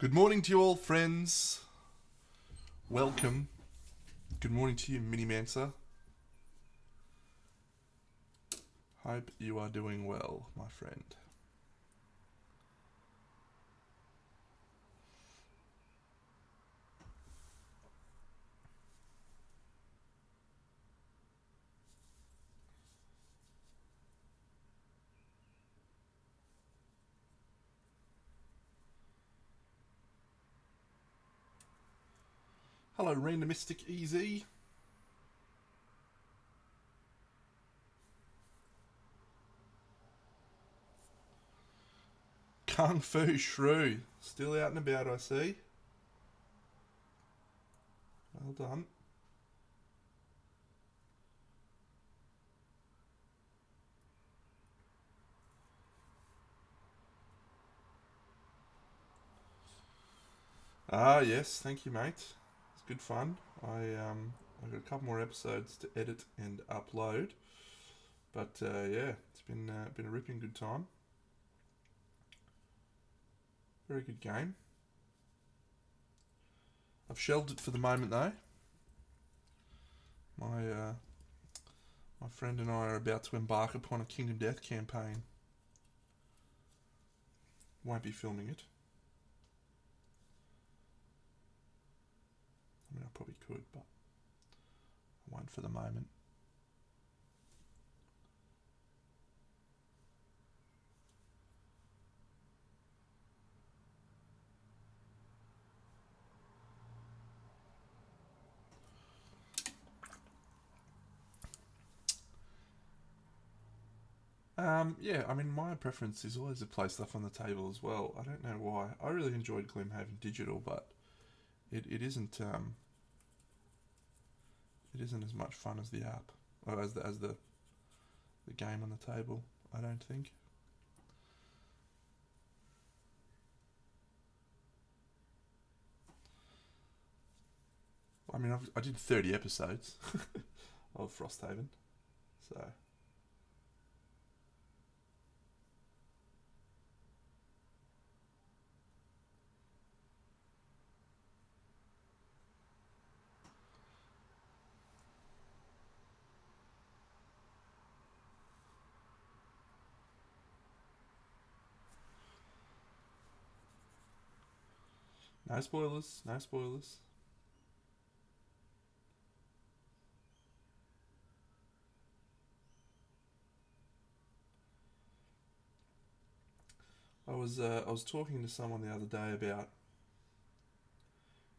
Good morning to you all, friends. Welcome. Good morning to you, Mini Mansa. Hope you are doing well, my friend. Hello, Random Mystic EZ. Kung Fu Shrew. Still out and about, I see. Well done. Yes, thank you, mate. It's good fun. I got a couple more episodes to edit and upload, but yeah, it's been a ripping good time. Very good game. I've shelved it for the moment though. My friend and I are about to embark upon a Kingdom Death campaign. Won't be filming it. I mean, I probably could, but I won't for the moment. Yeah, I mean, my preference is always to play stuff on the table as well. I don't know why. I really enjoyed Gloomhaven Digital, but it isn't it isn't as much fun as the app or as the game on the table. I don't think. I mean, I did 30 episodes of Frosthaven, so. No spoilers, no spoilers. I was talking to someone the other day about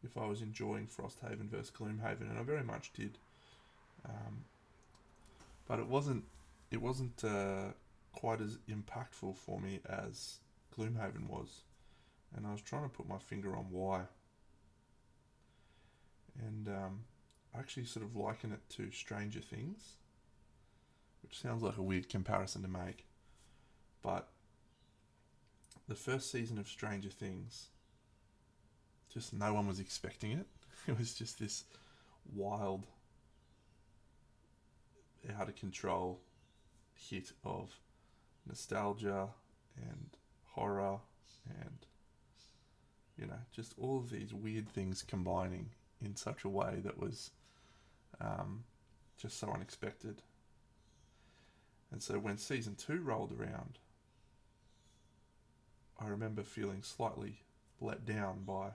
if I was enjoying Frosthaven versus Gloomhaven, and I very much did. But it wasn't quite as impactful for me as Gloomhaven was, and I was trying to put my finger on why. And I actually sort of liken it to Stranger Things, which sounds like a weird comparison to make, but the first season of Stranger Things, just no one was expecting it. It was just this wild, out of control hit of nostalgia and horror and, just all of these weird things combining in such a way that was just so unexpected. And so when season 2 rolled around, I remember feeling slightly let down by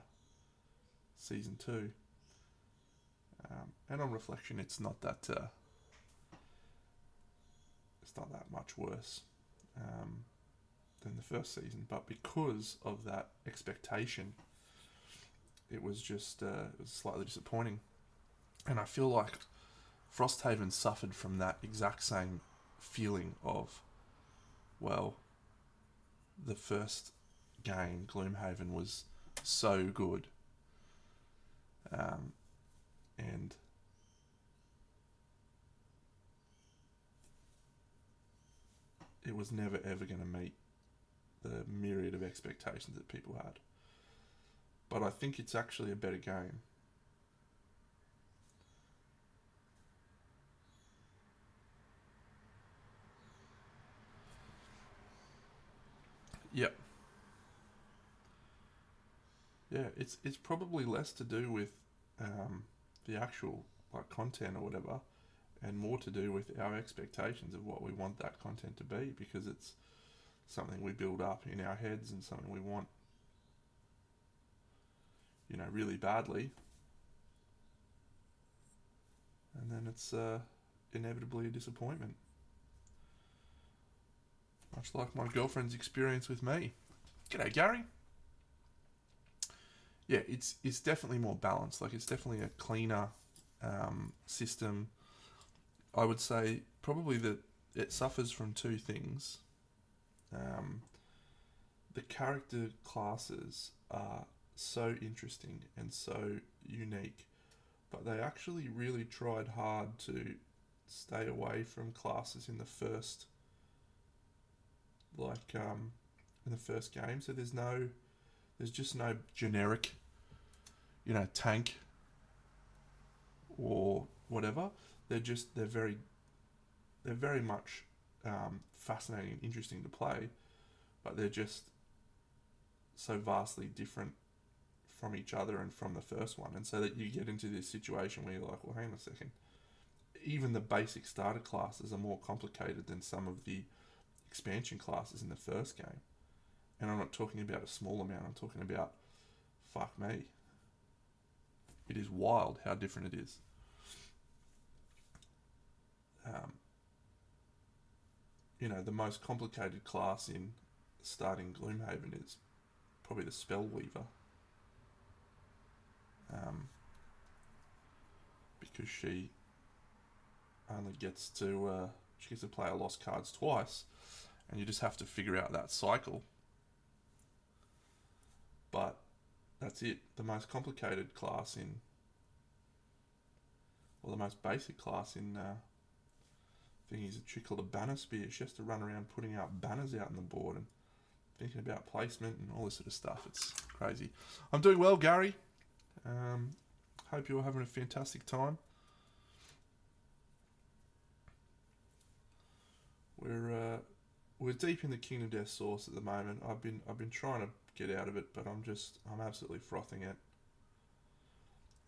season 2. And on reflection, it's not that much worse than the first season. But because of that expectation, it was just it was slightly disappointing. And I feel like Frosthaven suffered from that exact same feeling of, well, the first game, Gloomhaven, was so good. And it was never ever going to meet the myriad of expectations that people had. But I think it's actually a better game. Yep. Yeah, it's probably less to do with the actual like content or whatever, and more to do with our expectations of what we want that content to be, because it's something we build up in our heads and something we want, really badly, and then it's inevitably a disappointment. Much like my girlfriend's experience with me. G'day, Gary. Yeah, it's definitely more balanced. Like, it's definitely a cleaner system. I would say probably that it suffers from two things. The character classes are so interesting and so unique, but they actually really tried hard to stay away from classes in the first, in the first game. So there's just no generic, tank or whatever. They're very much fascinating and interesting to play, but they're just so vastly different from each other and from the first one. And so that you get into this situation where you're like, well, hang on a second. Even the basic starter classes are more complicated than some of the expansion classes in the first game. And I'm not talking about a small amount, I'm talking about, fuck me. It is wild how different it is. The most complicated class in starting Gloomhaven is probably the Spellweaver. Because she only gets to play a lost cards twice, and you just have to figure out that cycle. But that's it. The most complicated class the most basic class in thing is a chick called a banner spear. She has to run around putting out banners out on the board and thinking about placement and all this sort of stuff. It's crazy. I'm doing well, Gary. Hope you're having a fantastic time. We're deep in the Kingdom Death sauce at the moment. I've been trying to get out of it, but I'm absolutely frothing it.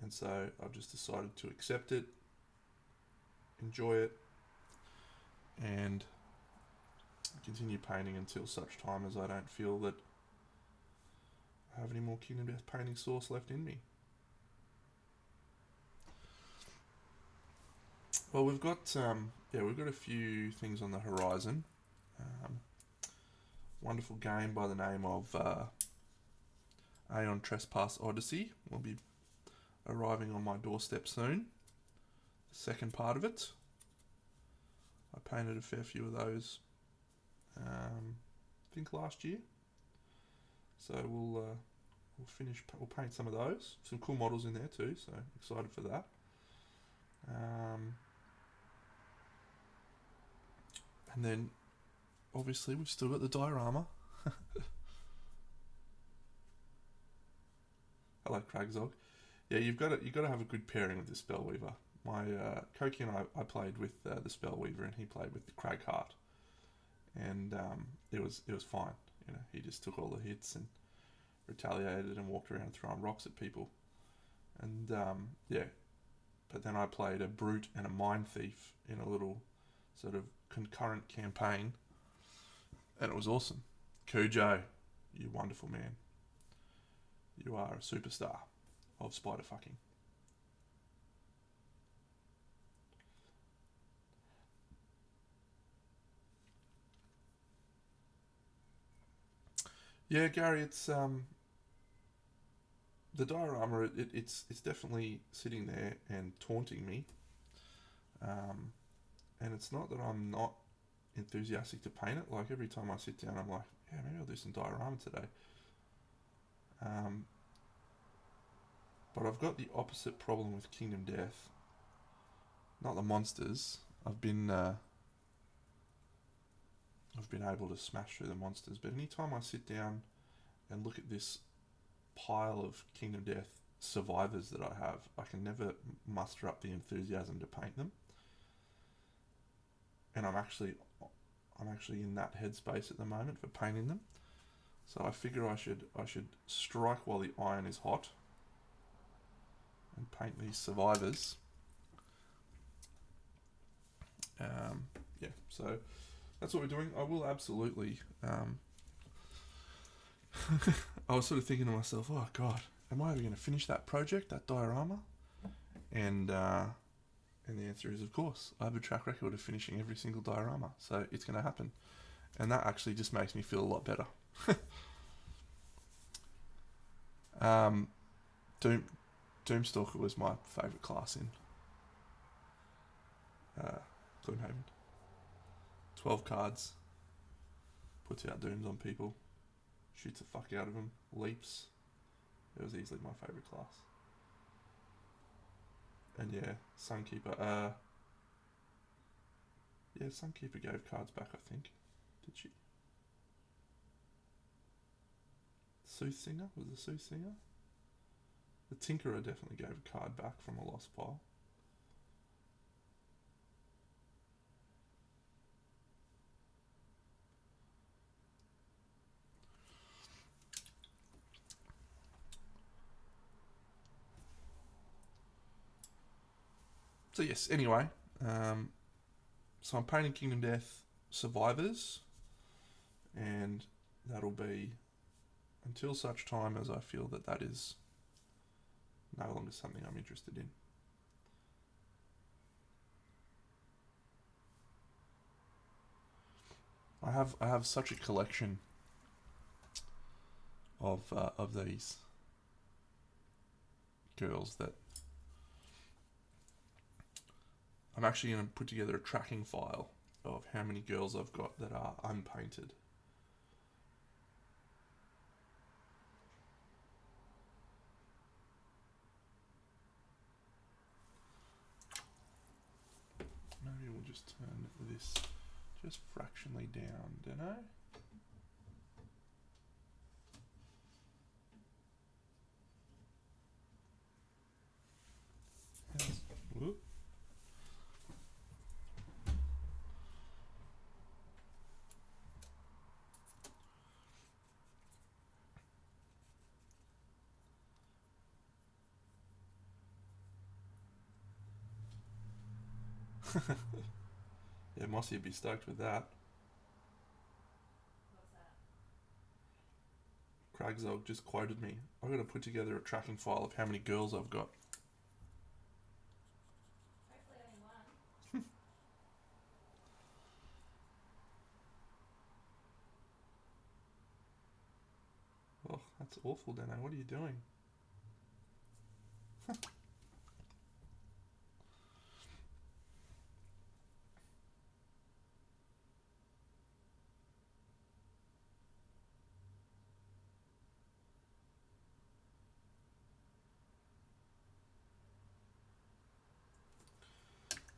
And so I've just decided to accept it, enjoy it, and continue painting until such time as I don't feel that I have any more Kingdom Death painting sauce left in me. Well, we've got a few things on the horizon. Wonderful game by the name of Aeon Trespass Odyssey will be arriving on my doorstep soon. The second part of it. I painted a fair few of those, I think last year. So we'll paint some of those. Some cool models in there too, so excited for that. And then, obviously, we've still got the diorama. Hello, Cragzog. Yeah, you've got to have a good pairing with the Spellweaver. My Koki and I played with the Spellweaver, and he played with the Cragheart, and it was fine. He just took all the hits and retaliated and walked around throwing rocks at people, and But then I played a Brute and a Mind Thief in a little sort of concurrent campaign, and it was awesome. Cujo, you wonderful man. You are a superstar of spider fucking. Yeah, Gary, it's the diorama. It's definitely sitting there and taunting me. And it's not that I'm not enthusiastic to paint it. Like, every time I sit down, I'm like, yeah, maybe I'll do some diorama today. But I've got the opposite problem with Kingdom Death. Not the monsters. I've been able to smash through the monsters, but anytime I sit down and look at this pile of Kingdom Death survivors that I have, I can never muster up the enthusiasm to paint them. And I'm actually in that headspace at the moment for painting them. So I figure I should strike while the iron is hot and paint these survivors. Yeah, so that's what we're doing. I will absolutely. I was sort of thinking to myself, oh God, am I ever going to finish that project, that diorama? And the answer is, of course. I have a track record of finishing every single diorama, so it's going to happen. And that actually just makes me feel a lot better. Doomstalker was my favourite class in Gloomhaven. 12 cards, puts out dooms on people, shoots the fuck out of them, leaps. It was easily my favourite class. And yeah, Sunkeeper. Yeah, Sunkeeper gave cards back, I think. Did she? Soothsinger? Was the Soothsinger? The Tinkerer definitely gave a card back from a lost pile. So yes, anyway, so I'm painting Kingdom Death Survivors, and that'll be until such time as I feel that that is no longer something I'm interested in. I have such a collection of these girls that I'm actually going to put together a tracking file of how many girls I've got that are unpainted. Maybe we'll just turn this just fractionally down, don't I? Whoop. Yeah, Mossy would be stoked with that. What's that? Cragzog just quoted me. I've got to put together a tracking file of how many girls I've got. Hopefully only one. Oh, that's awful, Dano. What are you doing?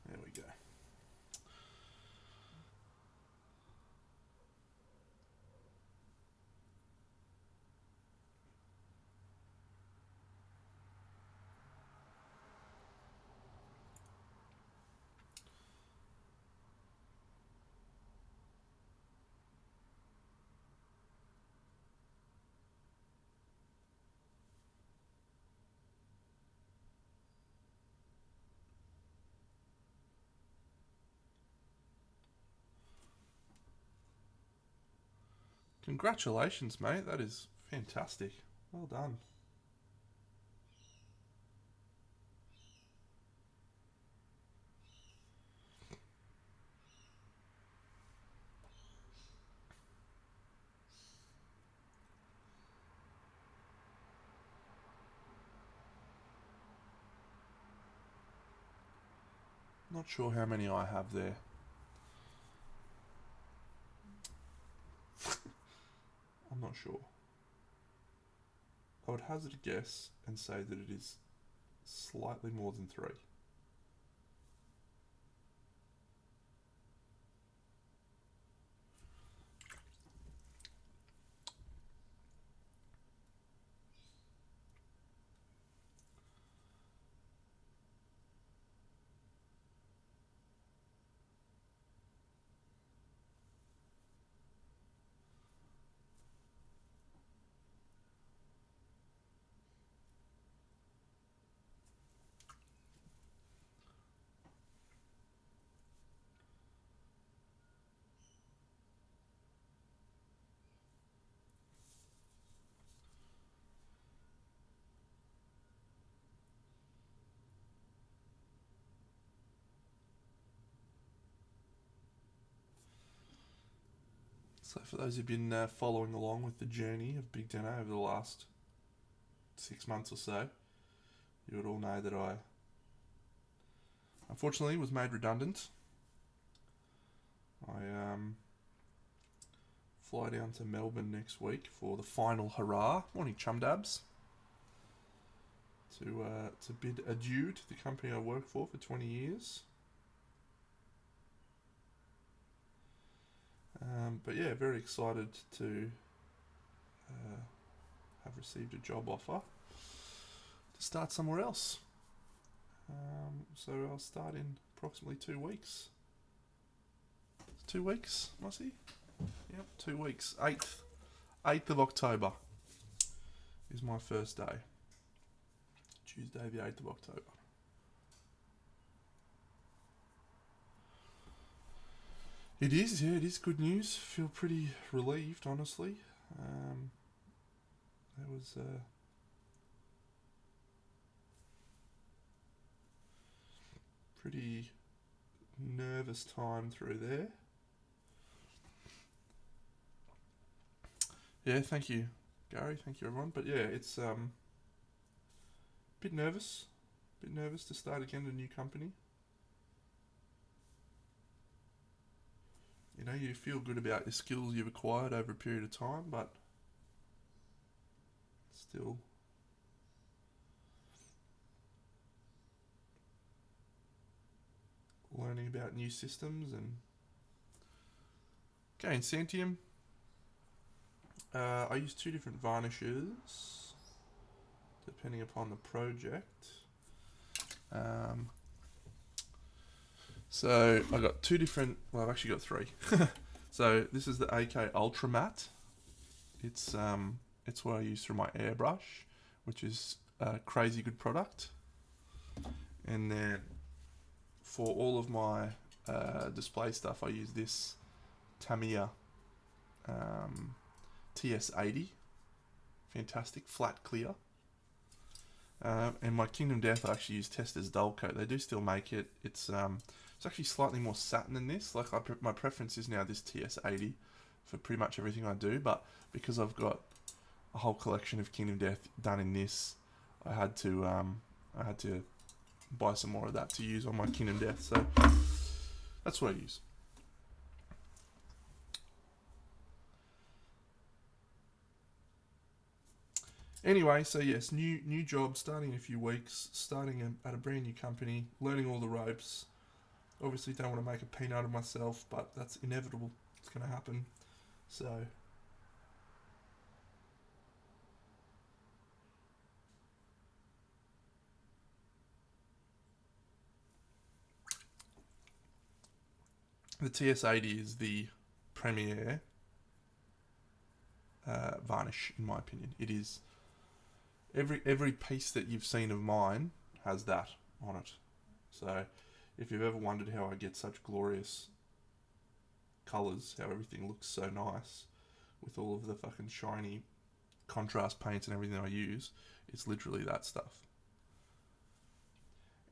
There we go. Congratulations, mate. That is fantastic. Well done. Not sure how many I have there. I'm not sure. I would hazard a guess and say that it is slightly more than 3. So for those who've been following along with the journey of Big Deno over the last 6 months or so, you would all know that I unfortunately was made redundant. I fly down to Melbourne next week for the final hurrah. Morning, chum dabs. To bid adieu to the company I worked for 20 years. But yeah, very excited to have received a job offer to start somewhere else. So I'll start in approximately 2 weeks. 2 weeks, Mossy? Yep, 2 weeks. 8th of October is my first day. Tuesday the 8th of October. It is, yeah, it is good news. Feel pretty relieved, honestly. There was pretty nervous time through there. Yeah, thank you, Gary. Thank you, everyone. But yeah, it's bit nervous to start again at a new company. You know, you feel good about your skills you've acquired over a period of time, but still learning about new systems. And okay, in Santium, I use 2 different varnishes depending upon the project. So I got 2 different. Well, I've actually got 3. So this is the AK Ultra Matte. It's what I use for my airbrush, which is a crazy good product. And then for all of my display stuff, I use this Tamiya TS80. Fantastic, flat clear. And my Kingdom Death, I actually use Testors Dull Coat. They do still make it. It's actually slightly more satin than this. Like my preference is now this TS80 for pretty much everything I do. But because I've got a whole collection of Kingdom Death done in this, I had to buy some more of that to use on my Kingdom Death. So that's what I use. Anyway, so yes, new job, starting in a few weeks, starting at a brand new company, learning all the ropes. Obviously don't want to make a peanut of myself, but that's inevitable. It's going to happen. So the TS80 is the premier varnish, in my opinion. It is every piece that you've seen of mine has that on it. So if you've ever wondered how I get such glorious colours, how everything looks so nice with all of the fucking shiny contrast paints and everything I use, it's literally that stuff.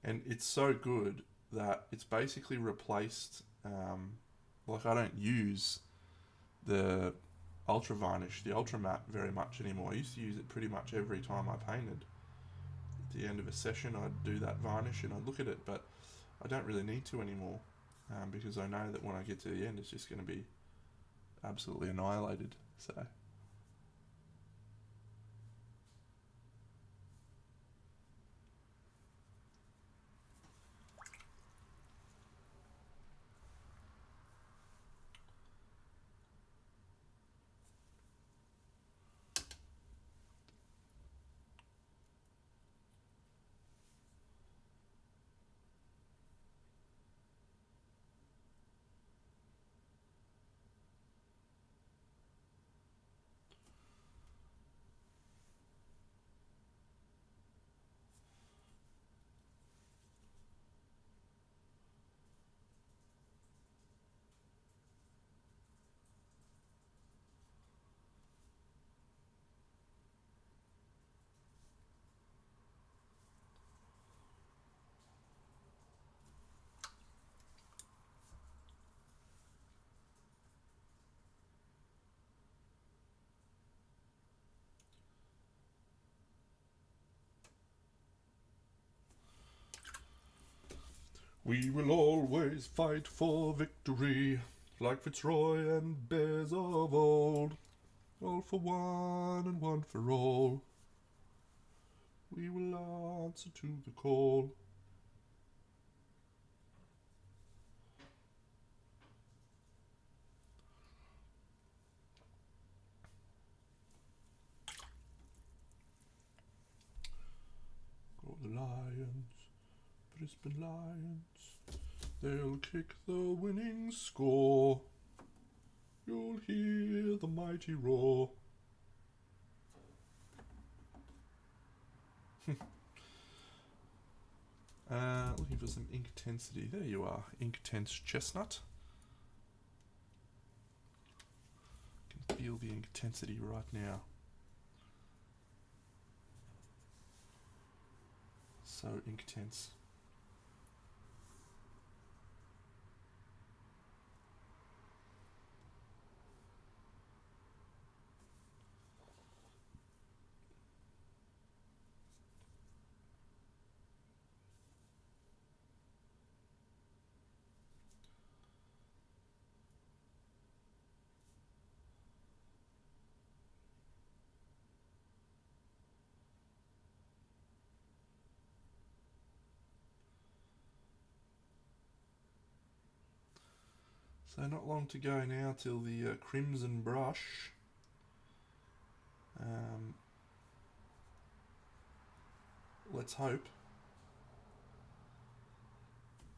And it's so good that it's basically replaced, like I don't use the ultra varnish, the ultra matte very much anymore. I used to use it pretty much every time I painted. At the end of a session I'd do that varnish and I'd look at it, but I don't really need to anymore, because I know that when I get to the end it's just going to be absolutely annihilated. So We will always fight for victory, like Fitzroy and bears of old. All for one and one for all. We will answer to the call. Go the Lions, Brisbane Lions. They'll kick the winning score. You'll hear the mighty roar. Looking for some ink intensity. There you are, ink tense chestnut. Can feel the ink intensity right now. So ink tense. So not long to go now till the crimson brush. Let's hope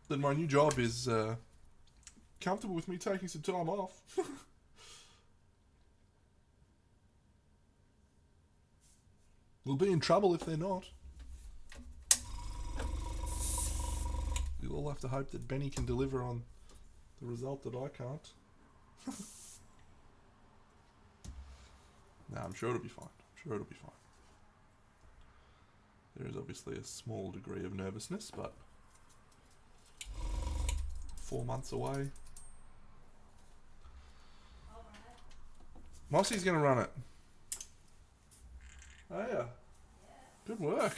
that my new job is comfortable with me taking some time off. We'll be in trouble if they're not. You'll all have to hope that Benny can deliver on the result that I can't. No, I'm sure it'll be fine. There is obviously a small degree of nervousness, but 4 months away. I'll run it. Mossy's going to run it. Oh yeah. Yeah. Good work.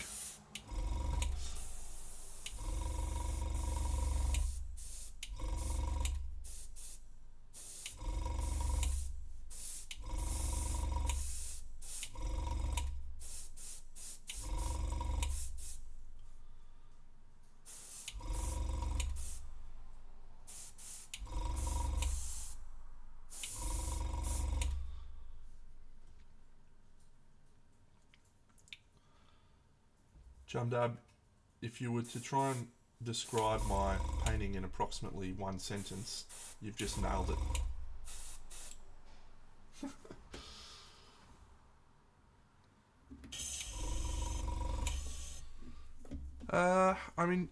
Jumdab, if you were to try and describe my painting in approximately one sentence, you've just nailed it. I mean,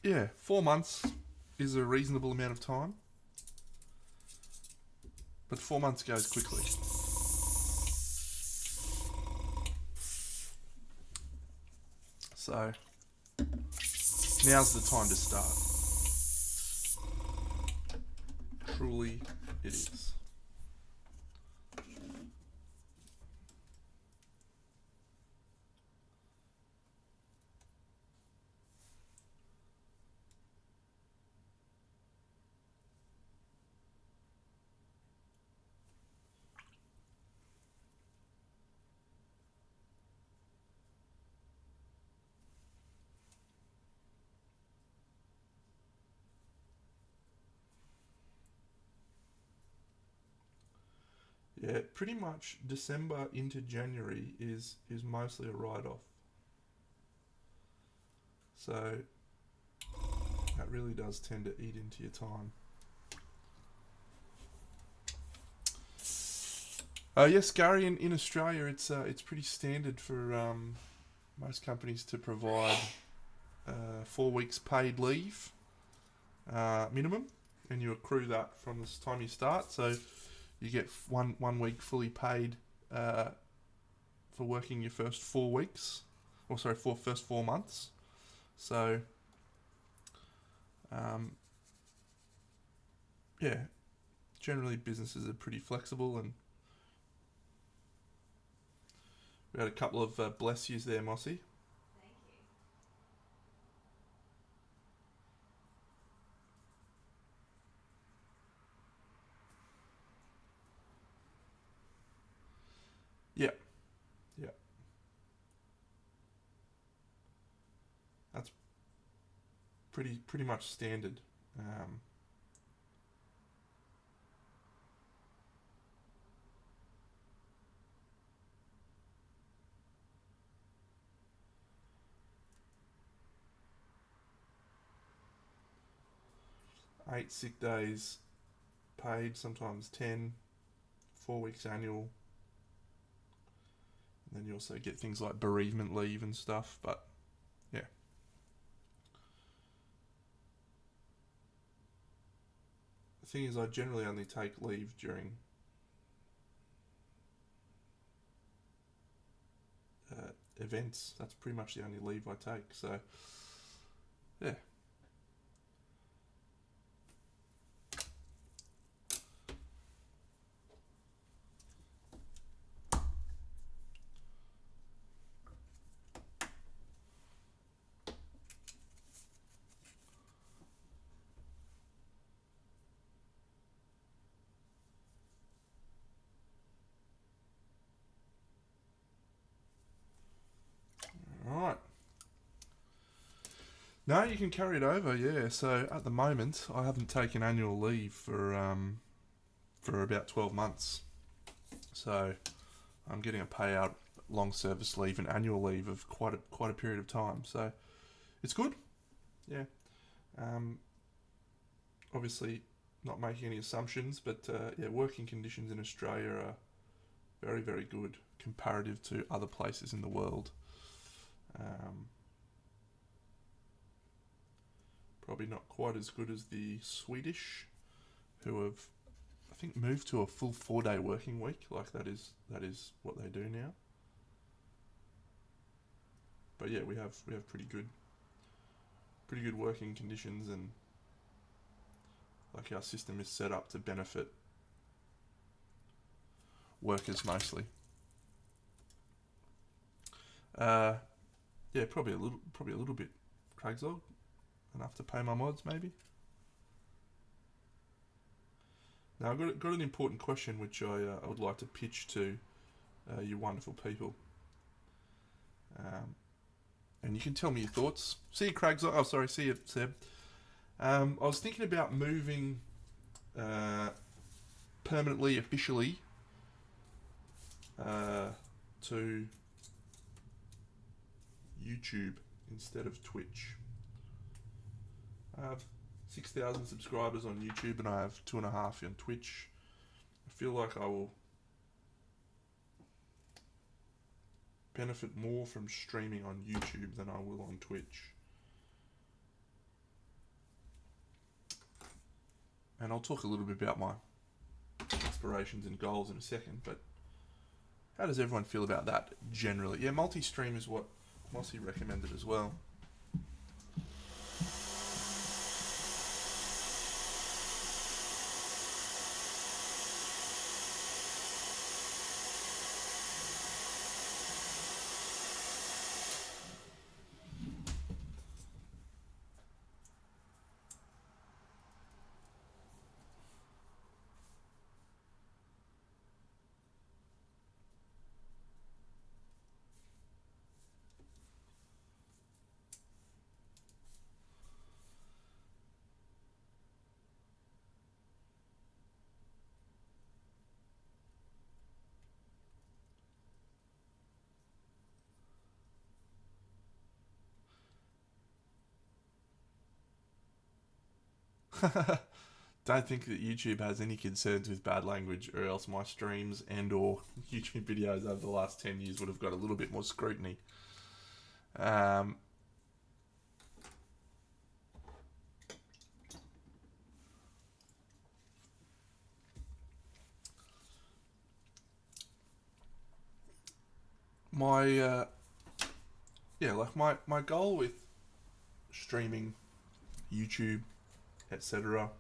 yeah, 4 months is a reasonable amount of time, but 4 months goes quickly. So, now's the time to start. Truly, it is. Yeah, pretty much December into January is mostly a write-off. So that really does tend to eat into your time. Yes, Gary, in Australia, it's pretty standard for most companies to provide 4 weeks paid leave minimum, and you accrue that from the time you start. So you get one week fully paid for working your first 4 weeks, or sorry, first 4 months. So, yeah, generally businesses are pretty flexible, and we had a couple of bless yous there, Mossy. Thank you. Yeah. That's pretty much standard. 8 sick days paid, sometimes 10, 4 weeks annual. And then you also get things like bereavement leave and stuff, but yeah. The thing is, I generally only take leave during events. That's pretty much the only leave I take, so yeah. Alright. No, you can carry it over, yeah. So at the moment, I haven't taken annual leave for about 12 months. So I'm getting a payout, long service leave and annual leave of quite a period of time. So it's good, yeah. Obviously, not making any assumptions, but yeah, working conditions in Australia are very, very good comparative to other places in the world. Probably not quite as good as the Swedish, who have, I think, moved to a full 4-day working week. Like that is what they do now. But yeah, we have pretty good working conditions, and like our system is set up to benefit workers mostly. Yeah, probably a little bit, Craigslog, enough to pay my mods maybe. Now I've got an important question which I would like to pitch to you wonderful people. And you can tell me your thoughts. See you, Craigslog. Oh, sorry. See you, Seb. I was thinking about moving permanently, officially, to YouTube instead of Twitch. I have 6,000 subscribers on YouTube and I have 2.5 on Twitch. I feel like I will benefit more from streaming on YouTube than I will on Twitch. And I'll talk a little bit about my aspirations and goals in a second, but how does everyone feel about that generally? Yeah, multi-stream is what Mossy recommended as well. Don't think that YouTube has any concerns with bad language, or else my streams and or YouTube videos over the last 10 years would have got a little bit more scrutiny. My goal with streaming, YouTube, etc.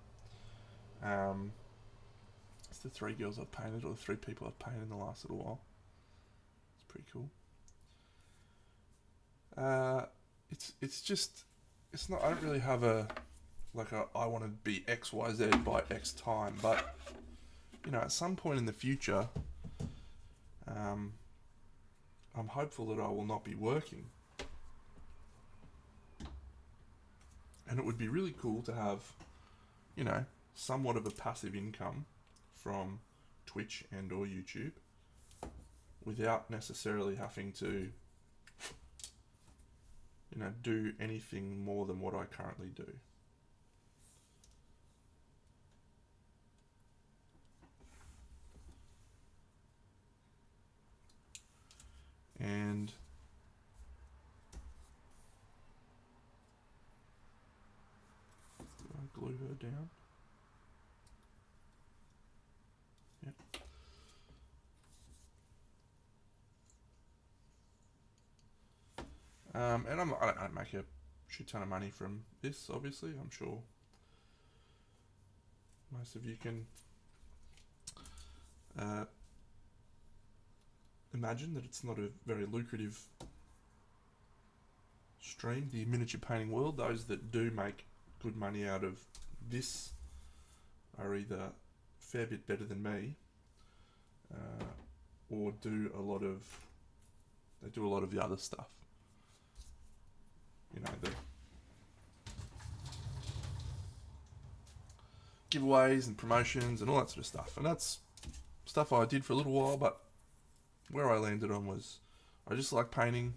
It's the 3 girls I've painted, or the 3 people I've painted in the last little while. It's pretty cool. It's not. I don't really have I want to be XYZ by X time, but at some point in the future, I'm hopeful that I will not be working. And it would be really cool to have, you know, somewhat of a passive income from Twitch and or YouTube without necessarily having to, you know, do anything more than what I currently do. And do I glue her down? Yep. And I don't make a shit ton of money from this, obviously. I'm sure most of you can imagine that it's not a very lucrative stream, the miniature painting world. Those that do make good money out of this are either a fair bit better than me, or do a lot of the other stuff. You know, the giveaways and promotions and all that sort of stuff. And that's stuff I did for a little while, but where I landed on was I just like painting,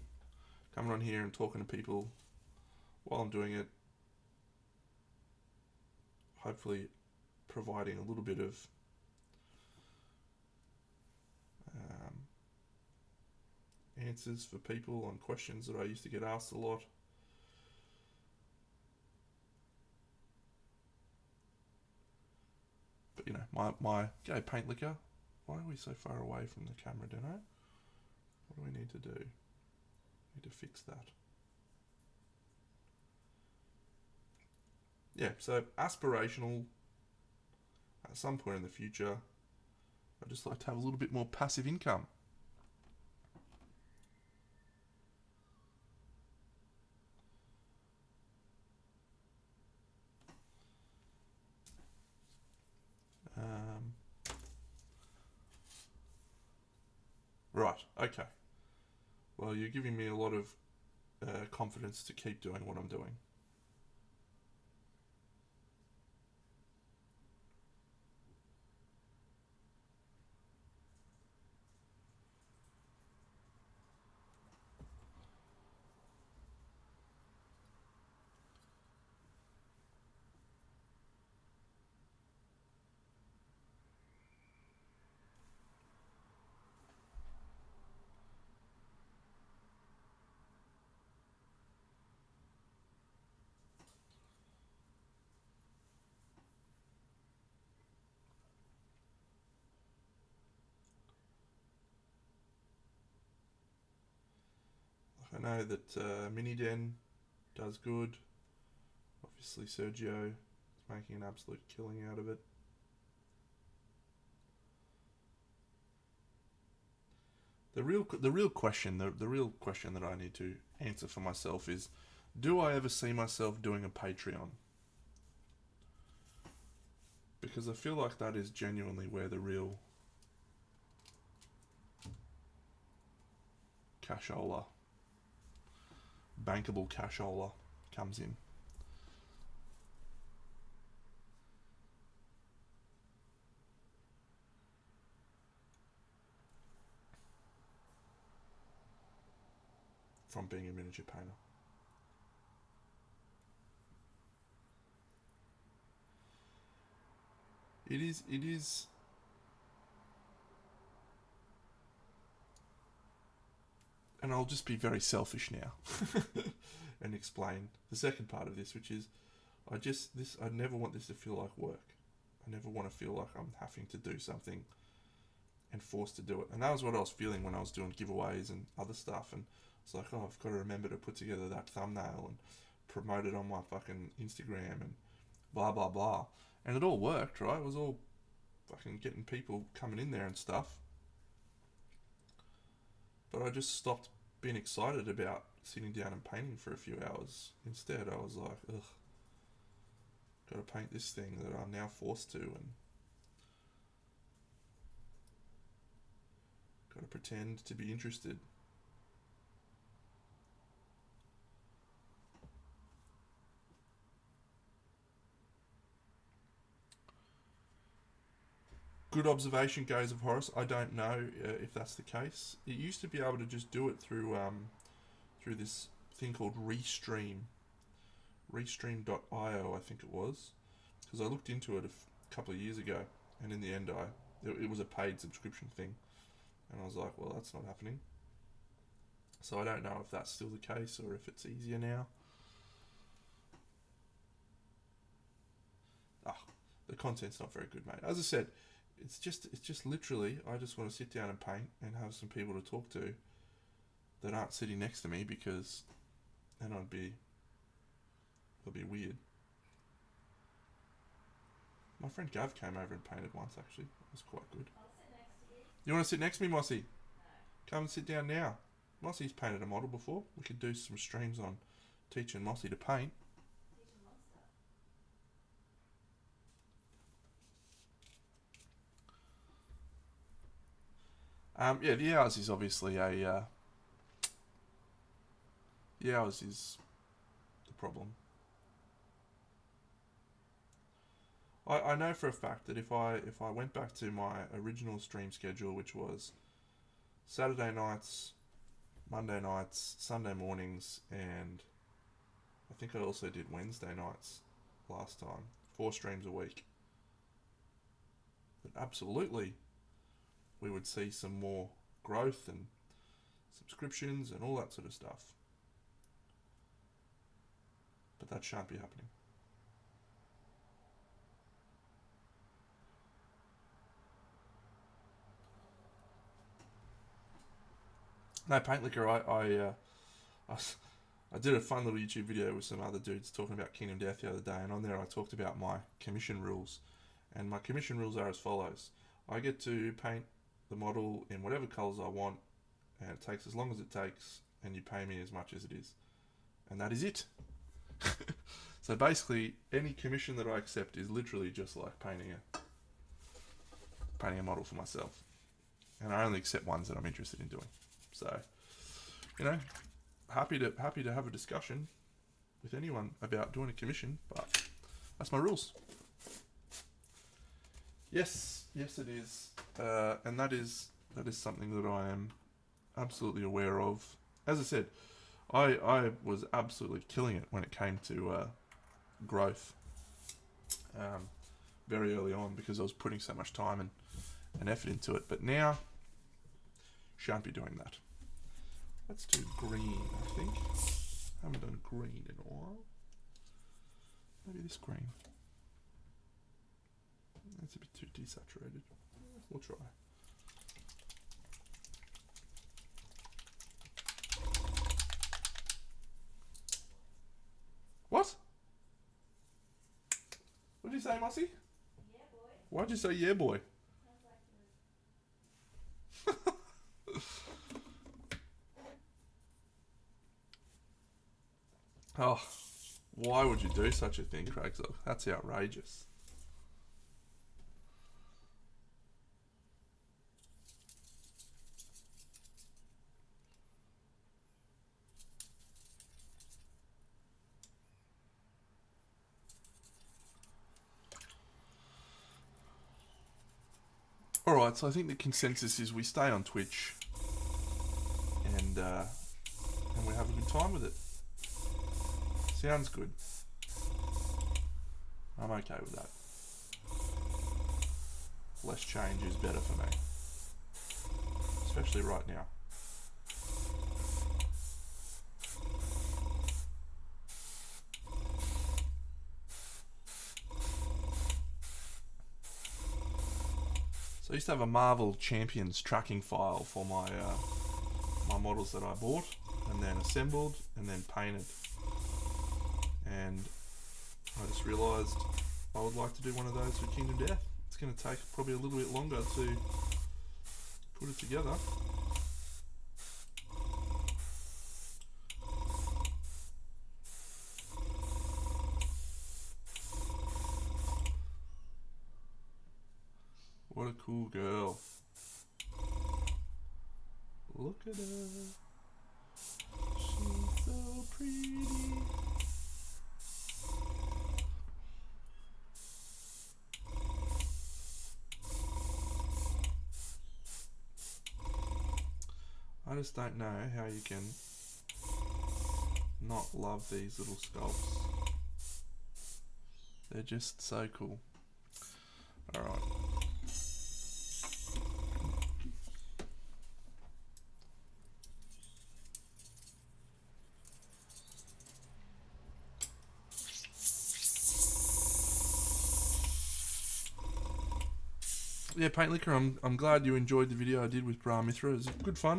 coming on here and talking to people while I'm doing it, hopefully providing a little bit of answers for people on questions that I used to get asked a lot. But you know, my g'day paint liquor. Why are we so far away from the camera, Deno? What do we need to do? Need to fix that. Yeah, so aspirational. At some point in the future, I'd just like to have a little bit more passive income. Right, okay. Well, you're giving me a lot of confidence to keep doing what I'm doing. I know that Mini Den does good. Obviously, Sergio is making an absolute killing out of it. The real question that I need to answer for myself is, do I ever see myself doing a Patreon? Because I feel like that is genuinely where the real cashola, bankable cashola comes in. From being a miniature painter. It is and I'll just be very selfish now and explain the second part of this, which is I never want this to feel like work. I never want to feel like I'm having to do something and forced to do it. And that was what I was feeling when I was doing giveaways and other stuff. And it's like, oh, I've got to remember to put together that thumbnail and promote it on my fucking Instagram and blah, blah, blah. And it all worked, right? It was all fucking getting people coming in there and stuff. But I just stopped being excited about sitting down and painting for a few hours. Instead, I was like, ugh, got to paint this thing that I'm now forced to, and got to pretend to be interested. good observation goes of Horace, I don't know if that's the case. It used to be able to just do it through this thing called Restream.io, I think it was, because I looked into it a couple of years ago, and in the end, it was a paid subscription thing, and I was like, well, that's not happening. So I don't know if that's still the case or if it's easier now. The content's not very good, mate. As I said, it's just literally, I just want to sit down and paint and have some people to talk to that aren't sitting next to me, because then it'll be weird. My friend Gav came over and painted once, actually. It was quite good. I'll sit next to you. You want to sit next to me, Mossy? No. Come and sit down now. Mossy's painted a model before. We could do some streams on teaching Mossy to paint. Teach a monster. Yeah, the hours is obviously the hours is the problem. I know for a fact that if I went back to my original stream schedule, which was Saturday nights, Monday nights, Sunday mornings, and I think I also did Wednesday nights last time, 4 streams a week, that absolutely we would see some more growth and subscriptions and all that sort of stuff. But that shan't be happening. No, Paint Liquor, I did a fun little YouTube video with some other dudes talking about Kingdom Death the other day, and on there I talked about my commission rules. And my commission rules are as follows. I get to paint the model in whatever colours I want, and it takes as long as it takes, and you pay me as much as it is. And that is it. So basically, any commission that I accept is literally just like painting a model for myself. And I only accept ones that I'm interested in doing. So, happy to have a discussion with anyone about doing a commission, but that's my rules. Yes, it is, and that is something that I am absolutely aware of. As I said, I was absolutely killing it when it came to growth very early on, because I was putting so much time and effort into it. But now, shan't be doing that. Let's do green, I think. Haven't done green in a while. Maybe this green. That's a bit too desaturated. We'll try. What? What did you say, Mossy? Yeah, boy. Why'd you say yeah, boy? Sounds like you. Oh, why would you do such a thing, Craigslog? That's outrageous. Alright, so I think the consensus is we stay on Twitch and we have a good time with it. Sounds good. I'm okay with that. Less change is better for me. Especially right now. So I used to have a Marvel Champions tracking file for my my models that I bought and then assembled and then painted. And I just realised I would like to do one of those for Kingdom Death. It's going to take probably a little bit longer to put it together. What a cool girl. Look at her. She's so pretty. I just don't know how you can not love these little sculpts. They're just so cool. Alright. Yeah, Paint Liquor, I'm glad you enjoyed the video I did with Bra Mithra. It was good fun.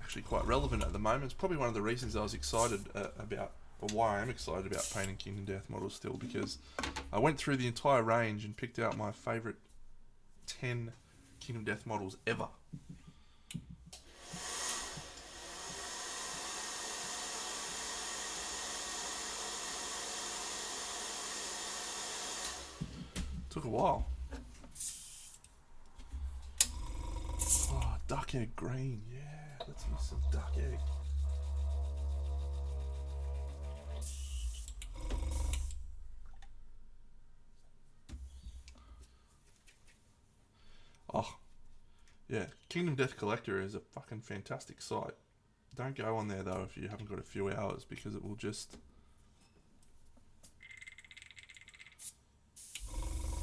Actually quite relevant at the moment. It's probably one of the reasons I was excited about, or why I am excited about painting Kingdom Death models still, because I went through the entire range and picked out my favourite 10 Kingdom Death models ever. Took a while. Oh, duck egg green. Yeah, let's use some duck egg. Oh, yeah. Kingdom Death Collector is a fucking fantastic site. Don't go on there though if you haven't got a few hours, because it will just...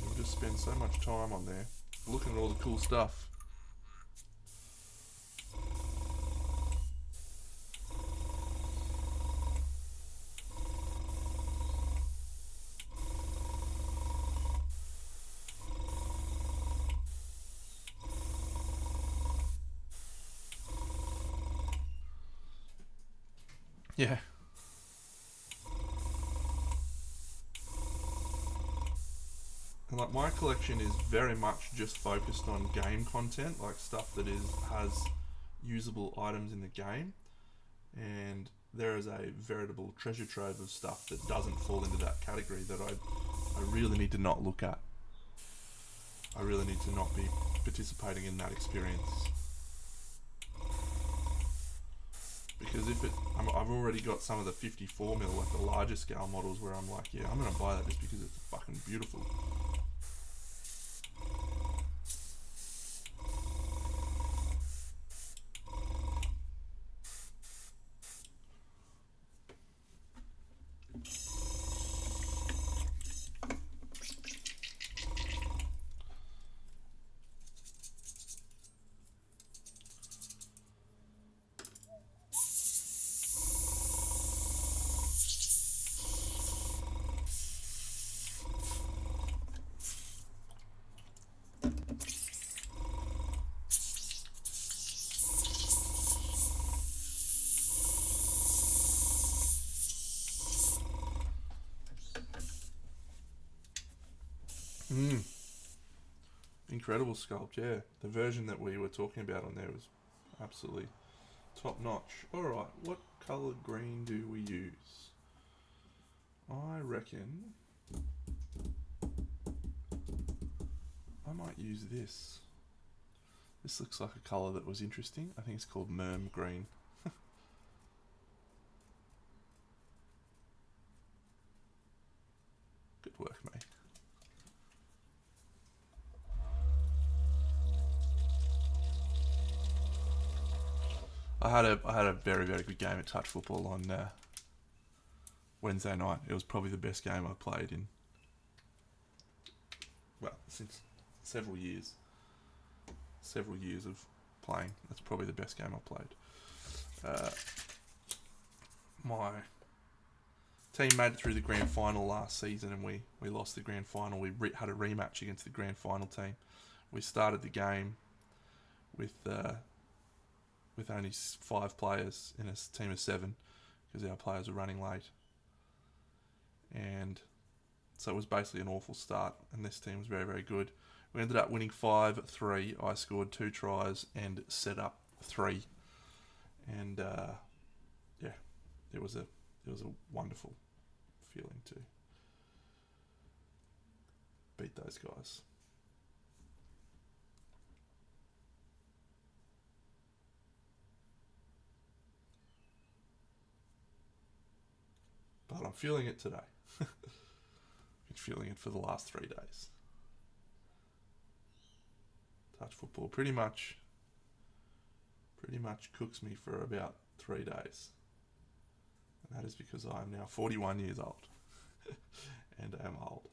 You'll just spend so much time on there looking at all the cool stuff. Yeah. And like, my collection is very much just focused on game content, like stuff that has usable items in the game, and there is a veritable treasure trove of stuff that doesn't fall into that category that I really need to not look at. I really need to not be participating in that experience. Because if I've already got some of the 54mm, like the larger scale models, where I'm like, yeah, I'm gonna buy that just because it's fucking beautiful. Incredible sculpt, yeah. The version that we were talking about on there was absolutely top notch. Alright, what colour green do we use? I reckon I might use this. This looks like a colour that was interesting. I think it's called Merm Green. Good work, mate. I had a very, very good game at touch football on Wednesday night. It was probably the best game I played in, well, since several years. Several years of playing. That's probably the best game I played. My team made it through the grand final last season, and we lost the grand final. We had a rematch against the grand final team. We started the game with only 5 players in a team of 7, because our players were running late. And so it was basically an awful start, and this team was very, very good. We ended up winning 5-3. I scored 2 tries and set up 3. And yeah, it was a wonderful feeling to beat those guys. But I'm feeling it today. Been feeling it for the last 3 days. Touch football, pretty much pretty much cooks me for about 3 days. And that is because I am now 41 years old and I am old.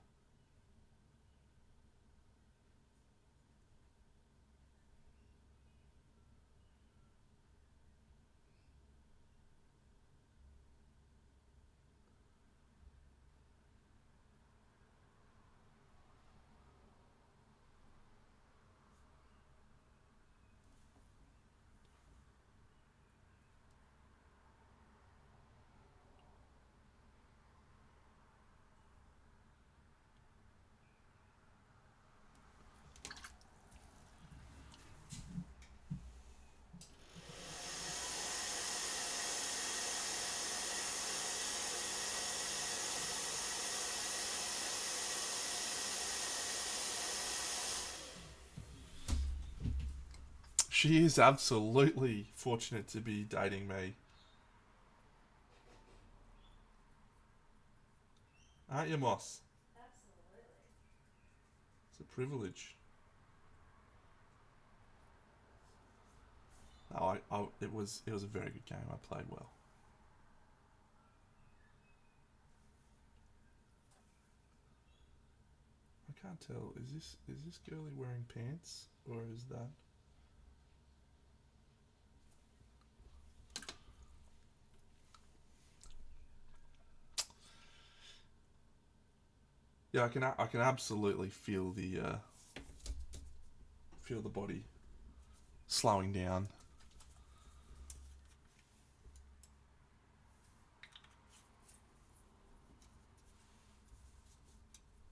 She is absolutely fortunate to be dating me. Aren't you, Moss? Absolutely. It's a privilege. No, it was a very good game. I played well. I can't tell. Is this girlie wearing pants or is that? Yeah, I can absolutely feel the body slowing down.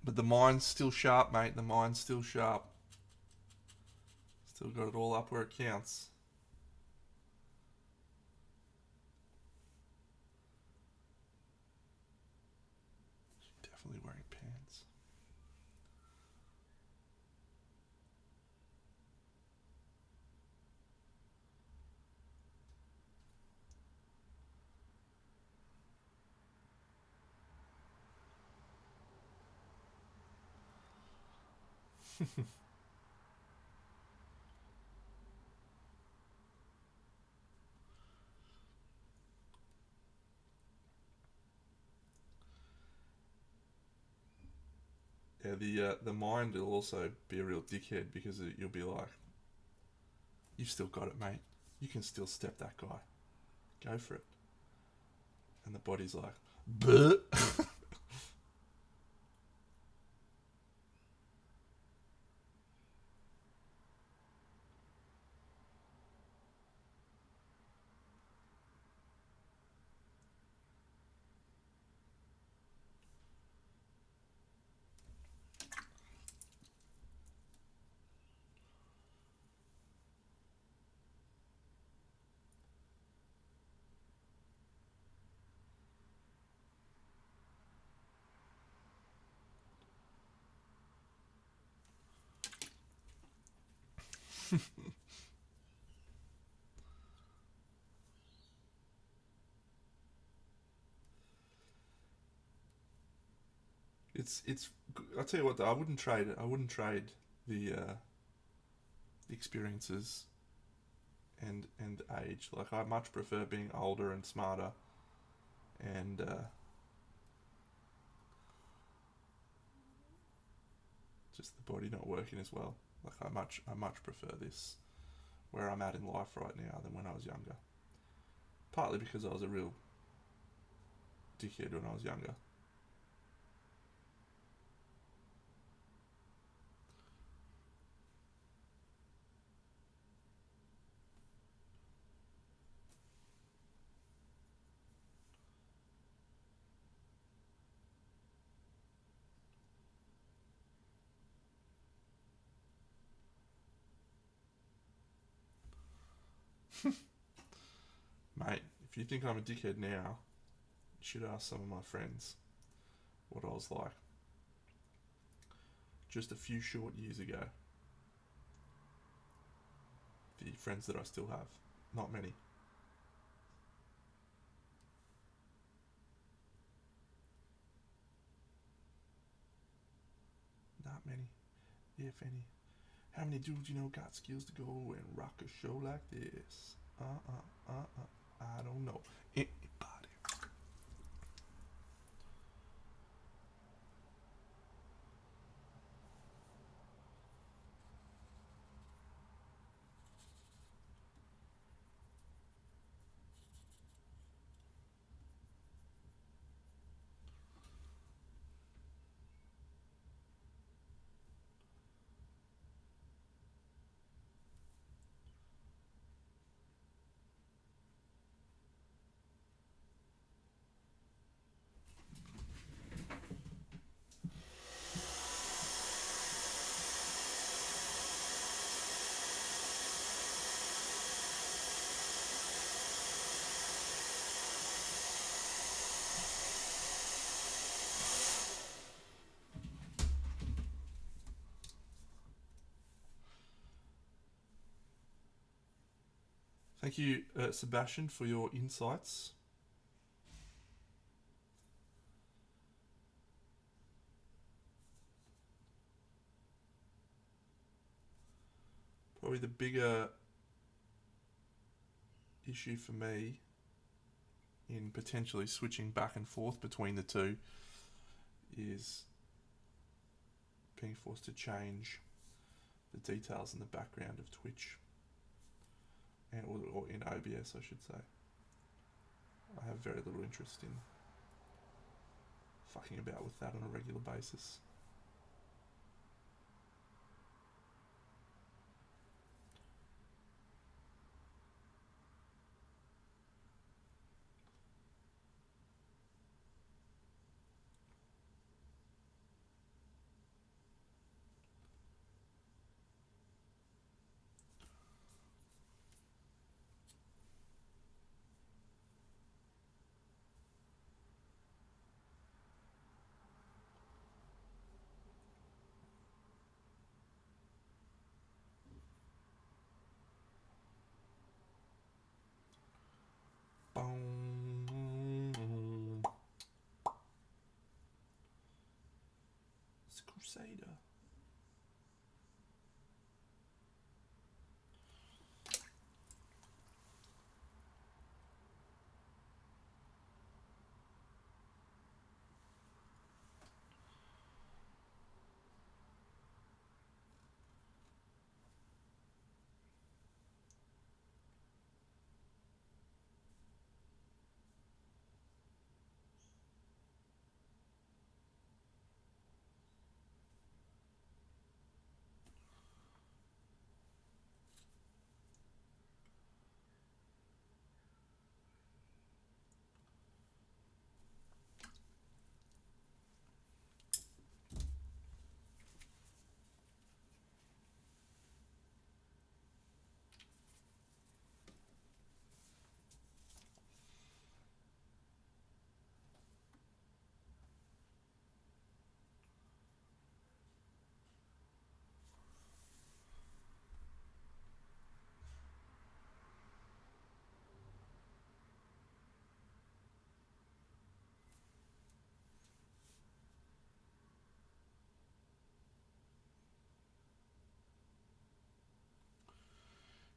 But the mind's still sharp, mate. The mind's still sharp. Still got it all up where it counts. Definitely wearing pants. Yeah, the mind will also be a real dickhead because you'll be like, you've still got it, mate. You can still step that guy. Go for it. And the body's like, but. It's. I'll tell you what, though, I wouldn't trade it. I wouldn't trade the experiences and age. Like I much prefer being older and smarter, and just the body not working as well. Like I much prefer this where I'm at in life right now than when I was younger. Partly because I was a real dickhead when I was younger. Mate, if you think I'm a dickhead now, you should ask some of my friends what I was like just a few short years ago. The friends that I still have. Not many. Not many, if any. How many dudes you know got skills to go and rock a show like this? I don't know. Anybody. Thank you, Sebastian, for your insights. Probably the bigger issue for me in potentially switching back and forth between the two is being forced to change the details in the background of Twitch, and or in OBS, I should say. I have very little interest in fucking about with that on a regular basis. It's Crusader.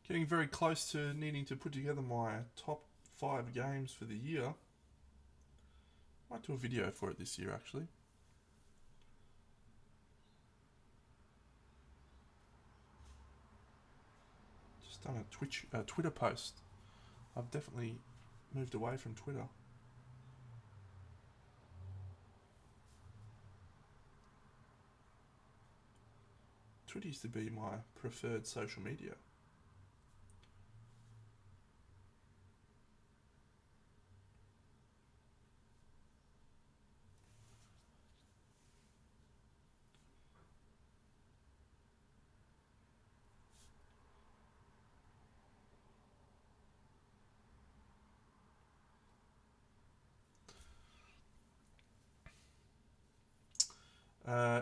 Getting very close to needing to put together my top 5 games for the year. Might do a video for it this year, actually. Just done a Twitter post. I've definitely moved away from Twitter. Twitter used to be my preferred social media.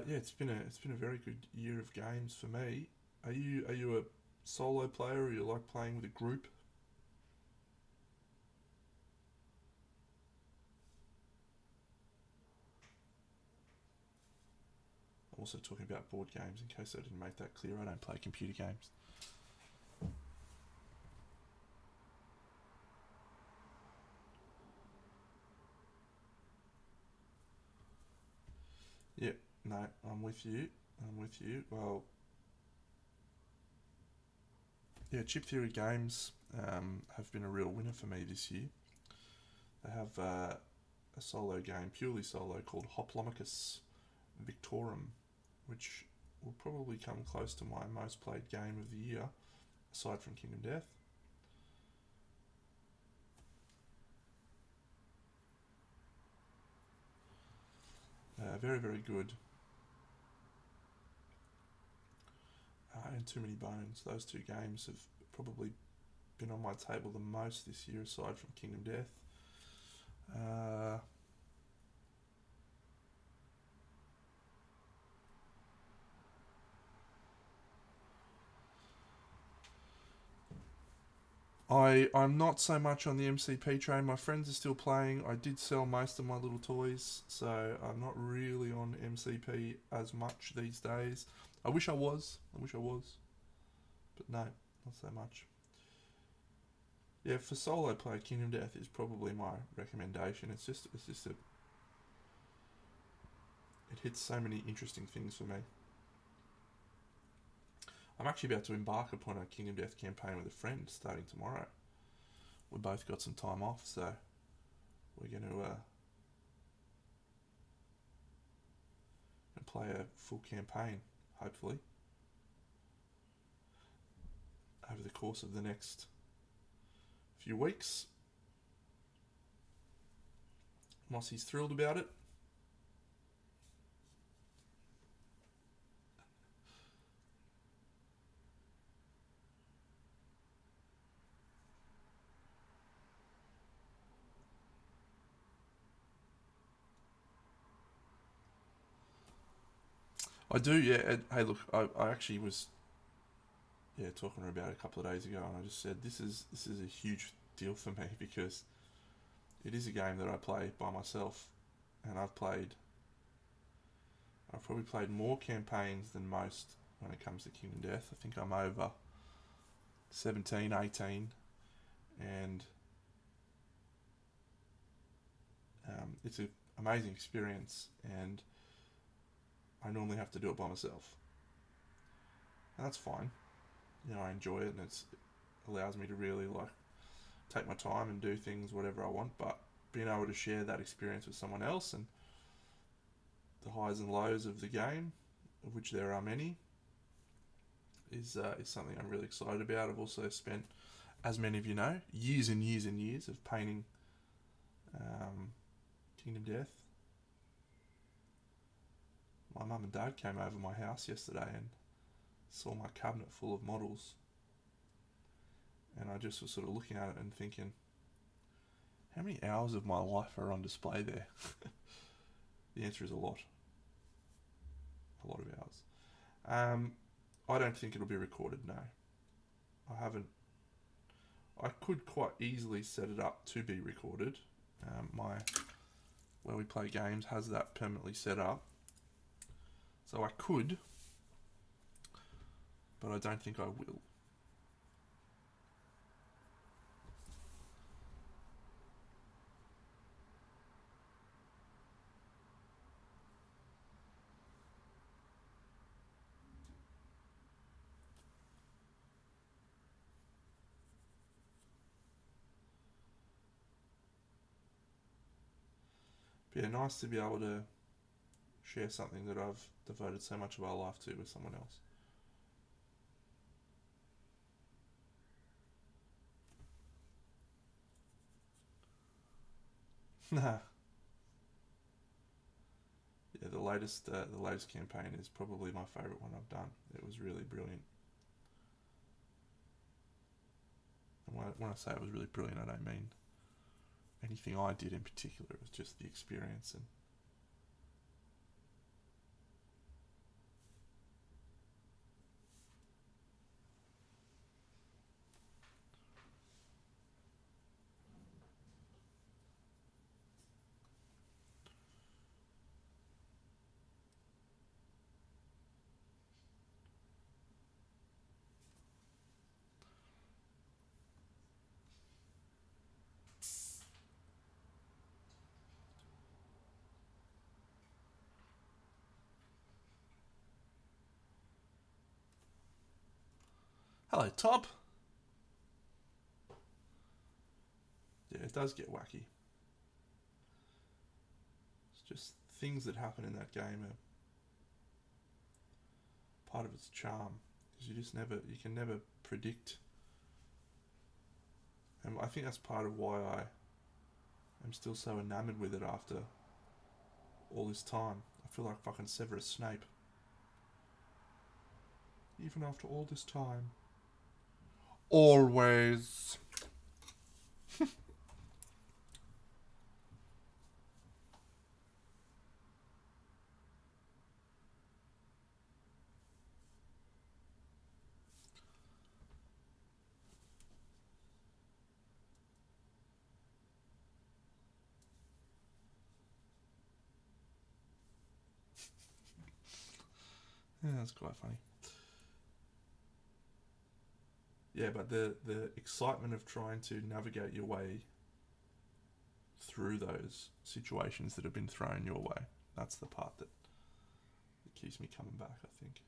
Yeah, it's been a very good year of games for me. Are you a solo player, or you like playing with a group? I'm also talking about board games, in case I didn't make that clear. I don't play computer games. Yeah, no, I'm with you. Well, yeah, Chip Theory Games have been a real winner for me this year. They have a solo game, purely solo, called Hoplomachus Victorum, which will probably come close to my most played game of the year, aside from Kingdom Death. Very, very good. And Too Many Bones. Those two games have probably been on my table the most this year, aside from Kingdom Death. I'm not so much on the MCP train. My friends are still playing. I did sell most of my little toys, so I'm not really on MCP as much these days. I wish I was. But no, not so much. Yeah, for solo play, Kingdom Death is probably my recommendation. It's just it hits so many interesting things for me. I'm actually about to embark upon a Kingdom Death campaign with a friend starting tomorrow. We both got some time off, so we're going to play a full campaign, hopefully, over the course of the next few weeks. Mossy's thrilled about it. I do, yeah. Hey, look, I actually was, talking about it a couple of days ago, and I just said this is a huge deal for me because it is a game that I play by myself, and I've probably played more campaigns than most when it comes to Kingdom Death. I think I'm over 17, 18, and it's an amazing experience, and I normally have to do it by myself. And that's fine. I enjoy it, and it allows me to really take my time and do things whatever I want, but being able to share that experience with someone else and the highs and lows of the game, of which there are many, is something I'm really excited about. I've also spent, as many of you know, years and years and years of painting Kingdom Death. My mum and dad came over my house yesterday and saw my cabinet full of models, and I just was sort of looking at it and thinking, how many hours of my life are on display there? The answer is a lot of hours. I don't think it'll be recorded, no. I haven't. I could quite easily set it up to be recorded. My where we play games has that permanently set up, so I could, but I don't think I will. But yeah, nice to be able to share something that I've devoted so much of our life to with someone else. Nah. Yeah, the latest campaign is probably my favourite one I've done. It was really brilliant. And when I say it was really brilliant, I don't mean anything I did in particular. It was just the experience and Hello, Top. Yeah, it does get wacky. It's just things that happen in that game are part of its charm. Because you can never predict. And I think that's part of why I am still so enamored with it after all this time. I feel like fucking Severus Snape. Even after all this time. Always. Yeah, that's quite funny. Yeah, but the excitement of trying to navigate your way through those situations that have been thrown your way, that's the part that keeps me coming back, I think.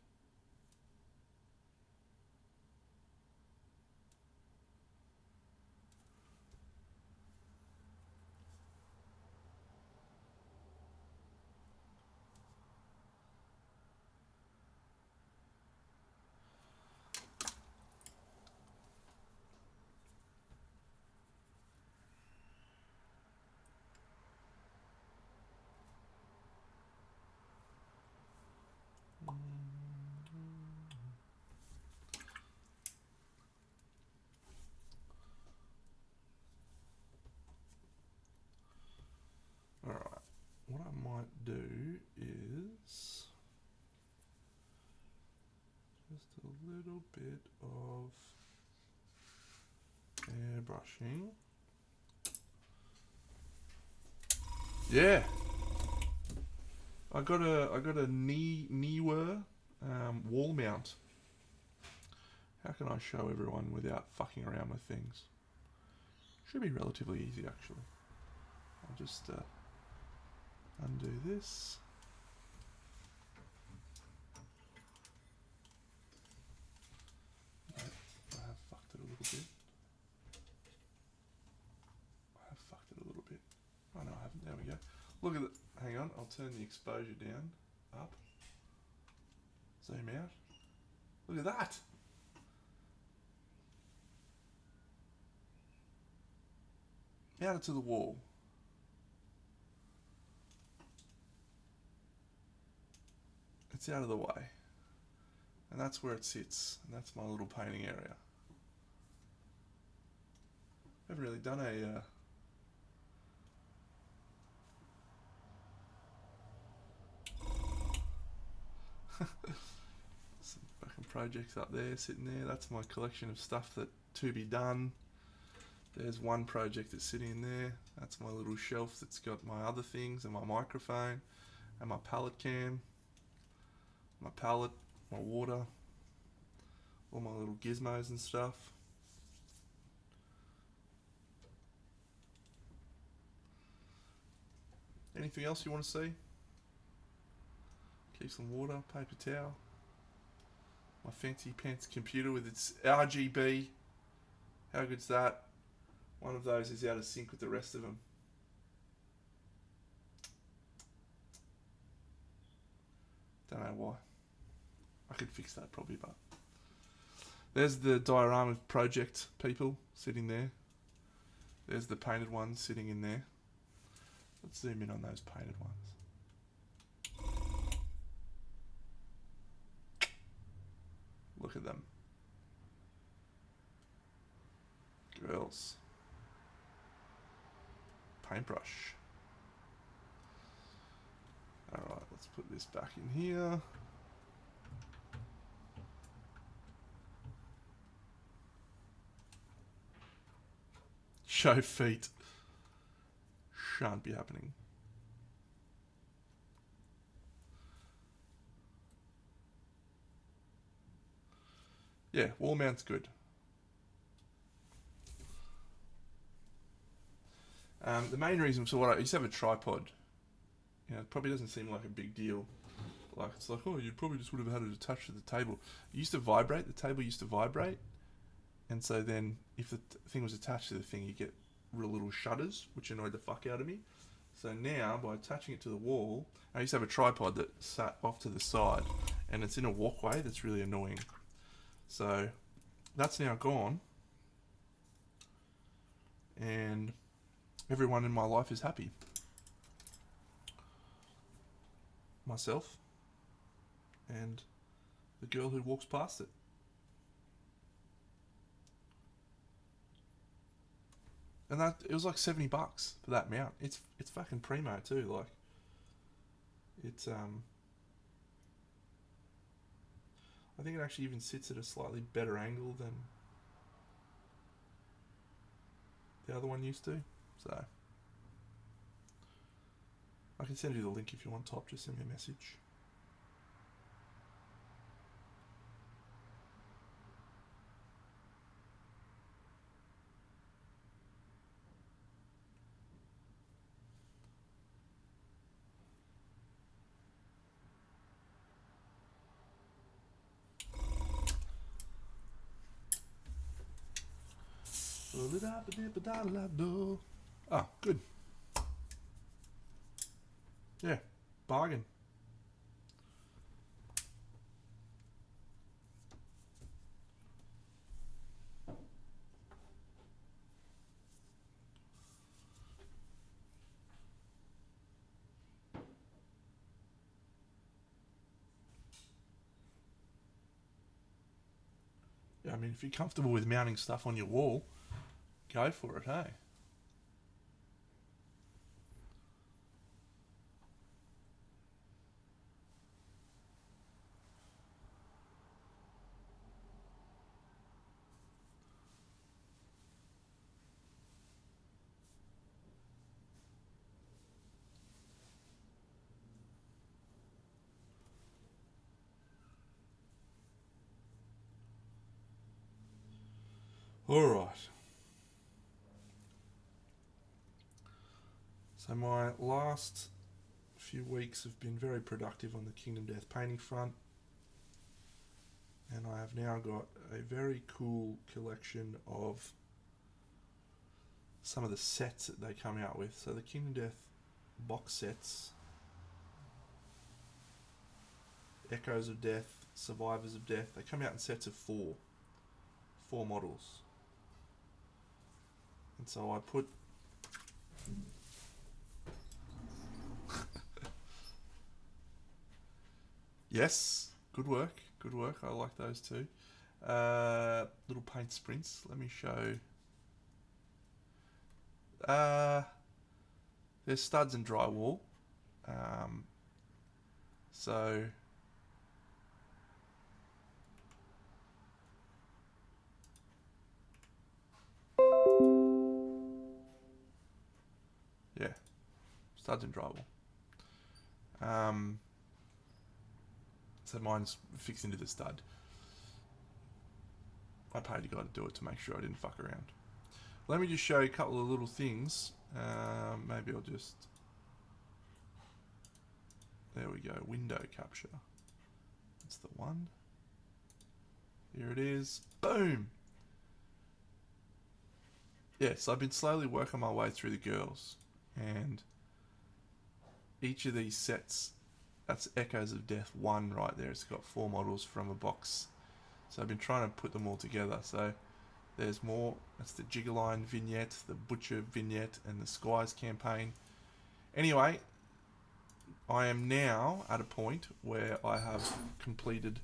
Alright, what I might do is just a little bit of airbrushing. Yeah, I got a MOAR wall mount. How can I show everyone without fucking around with things? Should be relatively easy, actually. I'll just undo this. No, I have fucked it a little bit. Oh no, I haven't. There we go. Look at it. Hang on, I'll turn the exposure down, up, zoom out. Look at that. Out it to the wall. It's out of the way. And that's where it sits. And that's my little painting area. I haven't really done a... some fucking projects up there, sitting there. That's my collection of stuff that to be done. There's one project that's sitting in there. That's my little shelf that's got my other things and my microphone and my palette cam, my palette, my water, all my little gizmos and stuff. Anything else you want to see? Keep some water, paper towel. My fancy pants computer with its RGB. How good's that? One of those is out of sync with the rest of them. Don't know why. I could fix that probably, but... There's the diorama project people sitting there. There's the painted ones sitting in there. Let's zoom in on those painted ones. Look at them. Girls. Paintbrush. Alright, let's put this back in here. Show feet. Shan't be happening. Yeah, wall mount's good. The main reason for what I used to have a tripod. You know, it probably doesn't seem like a big deal. Like, it's like, oh, you probably just would have had it attached to the table. It used to vibrate. The table used to vibrate. And so then if the thing was attached to the thing, you get real little shudders, which annoyed the fuck out of me. So now, by attaching it to the wall, I used to have a tripod that sat off to the side, and it's in a walkway that's really annoying. So that's now gone, and everyone in my life is happy. Myself and the girl who walks past it. And that it was like $70 for that mount. It's fucking primo too. Like it's I think it actually even sits at a slightly better angle than the other one used to. So I can send you the link if you want, Top. Just send me a message. Oh, good. Yeah, bargain. Yeah, I mean, if you're comfortable with mounting stuff on your wall, go for it, hey? Alright. So my last few weeks have been very productive on the Kingdom Death painting front. And I have now got a very cool collection of some of the sets that they come out with. So the Kingdom Death box sets, Echoes of Death, Survivors of Death, they come out in sets of four models. And so I put yes, good work. I like those too. Little paint sprints. Let me show. There's studs and drywall. So yeah, studs and drywall. So mine's fixed into the stud. I paid a guy to do it to make sure I didn't fuck around. Let me just show you a couple of little things. Maybe I'll just... There we go, window capture. That's the one. Here it is. Boom! Yes, I've been slowly working my way through the girls. And each of these sets, that's Echoes of Death 1 right there. It's got 4 models from a box. So I've been trying to put them all together. So there's more. That's the Jiggerline vignette, the Butcher vignette, and the Squires campaign. Anyway, I am now at a point where I have completed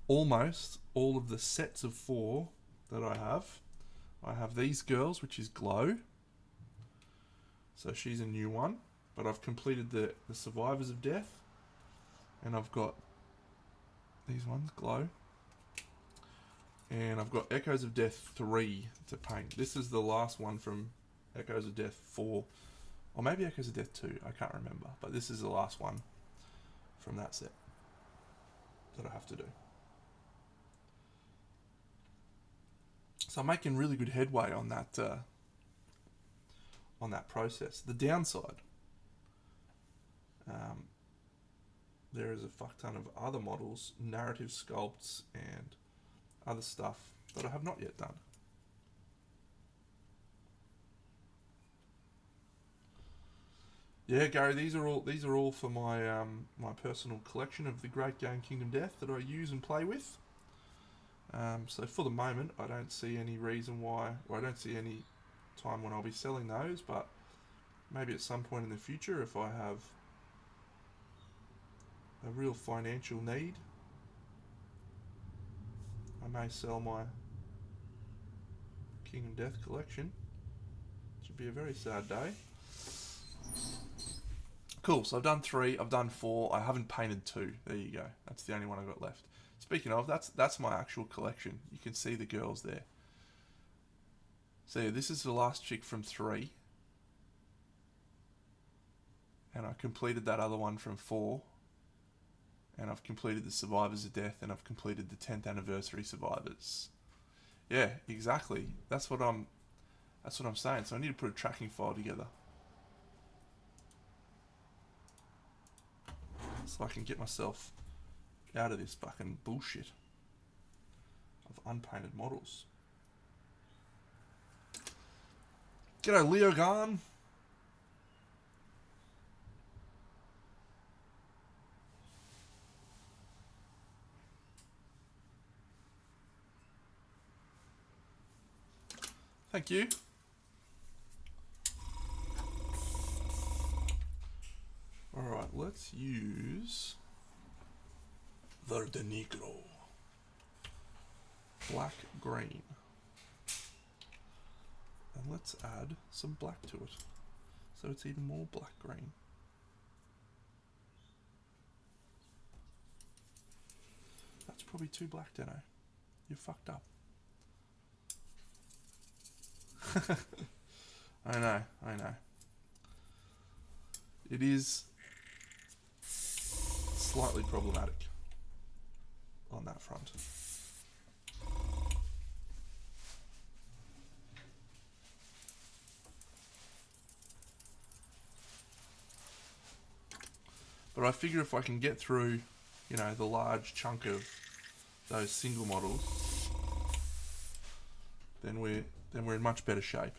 almost all of the sets of 4 that I have. I have these girls, which is Glow. So she's a new one. But I've completed the Survivors of Death. And I've got these ones, Glow. And I've got Echoes of Death 3 to paint. This is the last one from Echoes of Death 4. Or maybe Echoes of Death 2, I can't remember. But this is the last one from that set that I have to do. So I'm making really good headway on that process. The downside, there is a fuck ton of other models, narrative sculpts, and other stuff that I have not yet done. Yeah, Gary, these are all for my my personal collection of the great game Kingdom Death that I use and play with. So for the moment, I don't see any reason why, or I don't see any time when I'll be selling those, but maybe at some point in the future, if I have a real financial need, I may sell my Kingdom Death collection, which would be a very sad day. Cool, so I've done 3, I've done 4, I haven't painted 2. There you go. That's the only one I've got left. Speaking of, that's my actual collection. You can see the girls there. So yeah, this is the last chick from 3. And I completed that other one from 4. And I've completed the Survivors of Death, and I've completed the 10th anniversary Survivors. Yeah, exactly. That's what I'm saying. So I need to put a tracking file together, so I can get myself out of this fucking bullshit of unpainted models. G'day, Leo Garn. Thank you. Alright, let's use Verde Negro. Black green. And let's add some black to it, so it's even more black green. That's probably too black, Deno. You're fucked up. I know. It is slightly problematic on that front. But I figure if I can get through, you know, the large chunk of those single models, then we're in much better shape.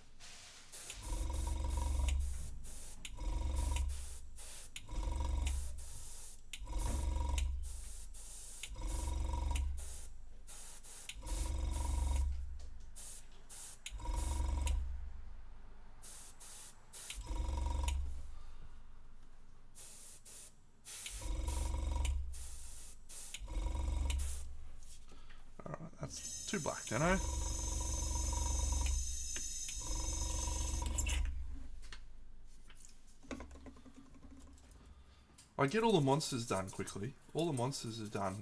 Alright, that's too black, don't I? I get all the monsters done quickly. All the monsters are done,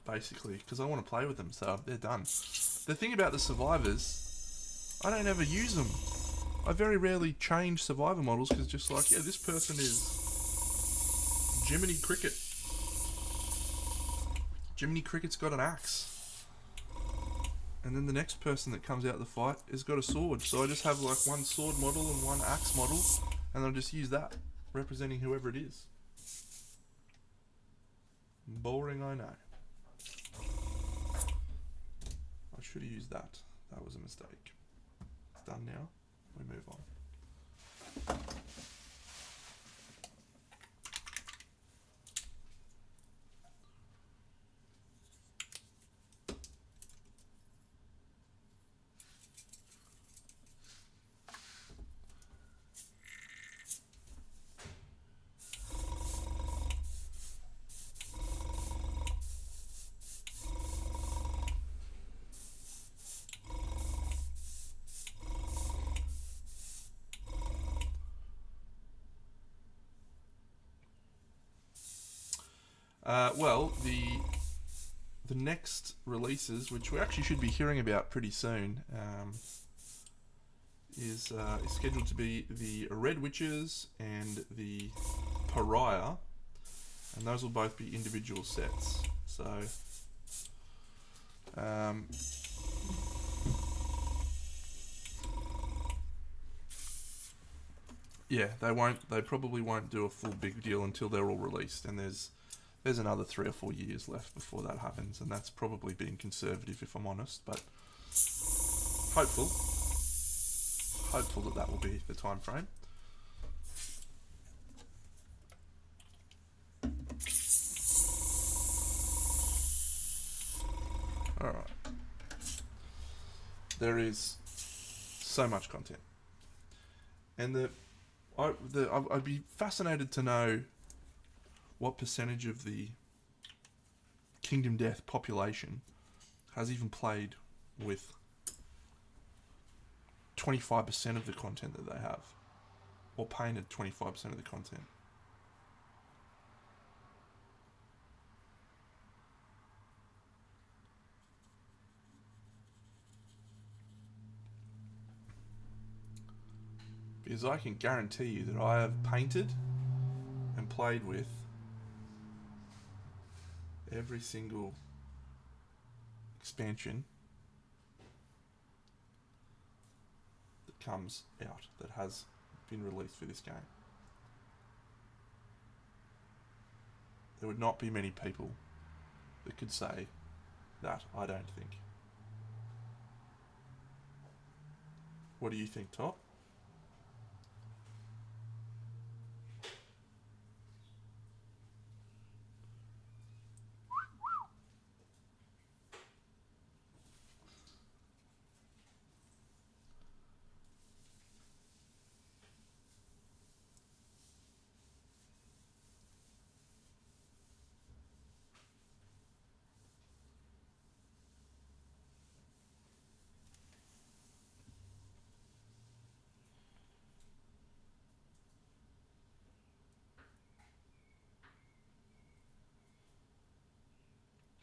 basically, because I want to play with them, so they're done. The thing about the survivors, I don't ever use them. I very rarely change survivor models, because just like, yeah, this person is Jiminy Cricket. Jiminy Cricket's got an axe. And then the next person that comes out of the fight has got a sword. So I just have like one sword model and one axe model, and I'll just use that, representing whoever it is. Boring, I know. I should have used that. That was a mistake. It's done now. We move on. Well, the next releases, which we actually should be hearing about pretty soon, is scheduled to be the Red Witches and the Pariah, and those will both be individual sets. So, yeah, they probably won't do a full big deal until they're all released, and there's another 3 or 4 years left before that happens, and that's probably being conservative if I'm honest, but hopeful that that will be the time frame. All right. There is so much content, and I'd be fascinated to know what percentage of the Kingdom Death population has even played with 25% of the content that they have, or painted 25% of the content. Because I can guarantee you that I have painted and played with every single expansion that comes out, that has been released for this game. There would not be many people that could say that, I don't think. What do you think, Top?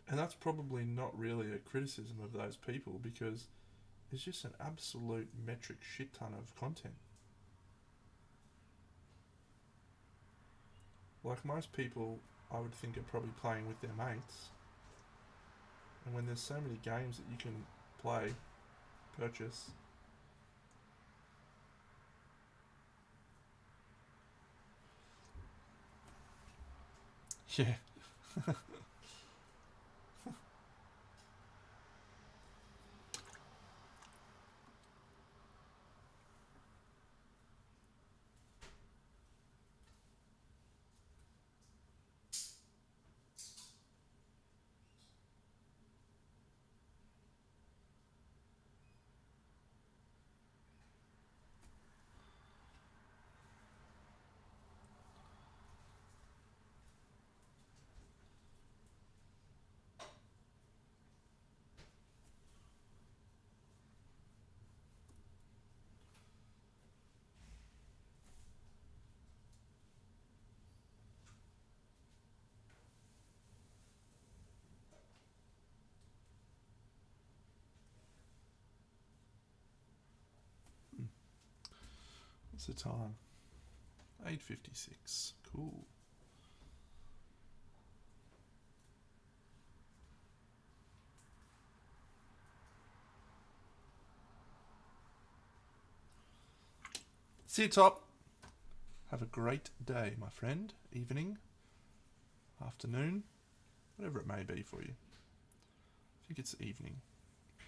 And that's probably not really a criticism of those people, because it's just an absolute metric shit ton of content. Like most people, I would think, are probably playing with their mates. And when there's so many games that you can play, purchase, yeah. What's the time? 8:56. Cool. See you, Top. Have a great day, my friend. Evening, afternoon, whatever it may be for you. I think it's evening,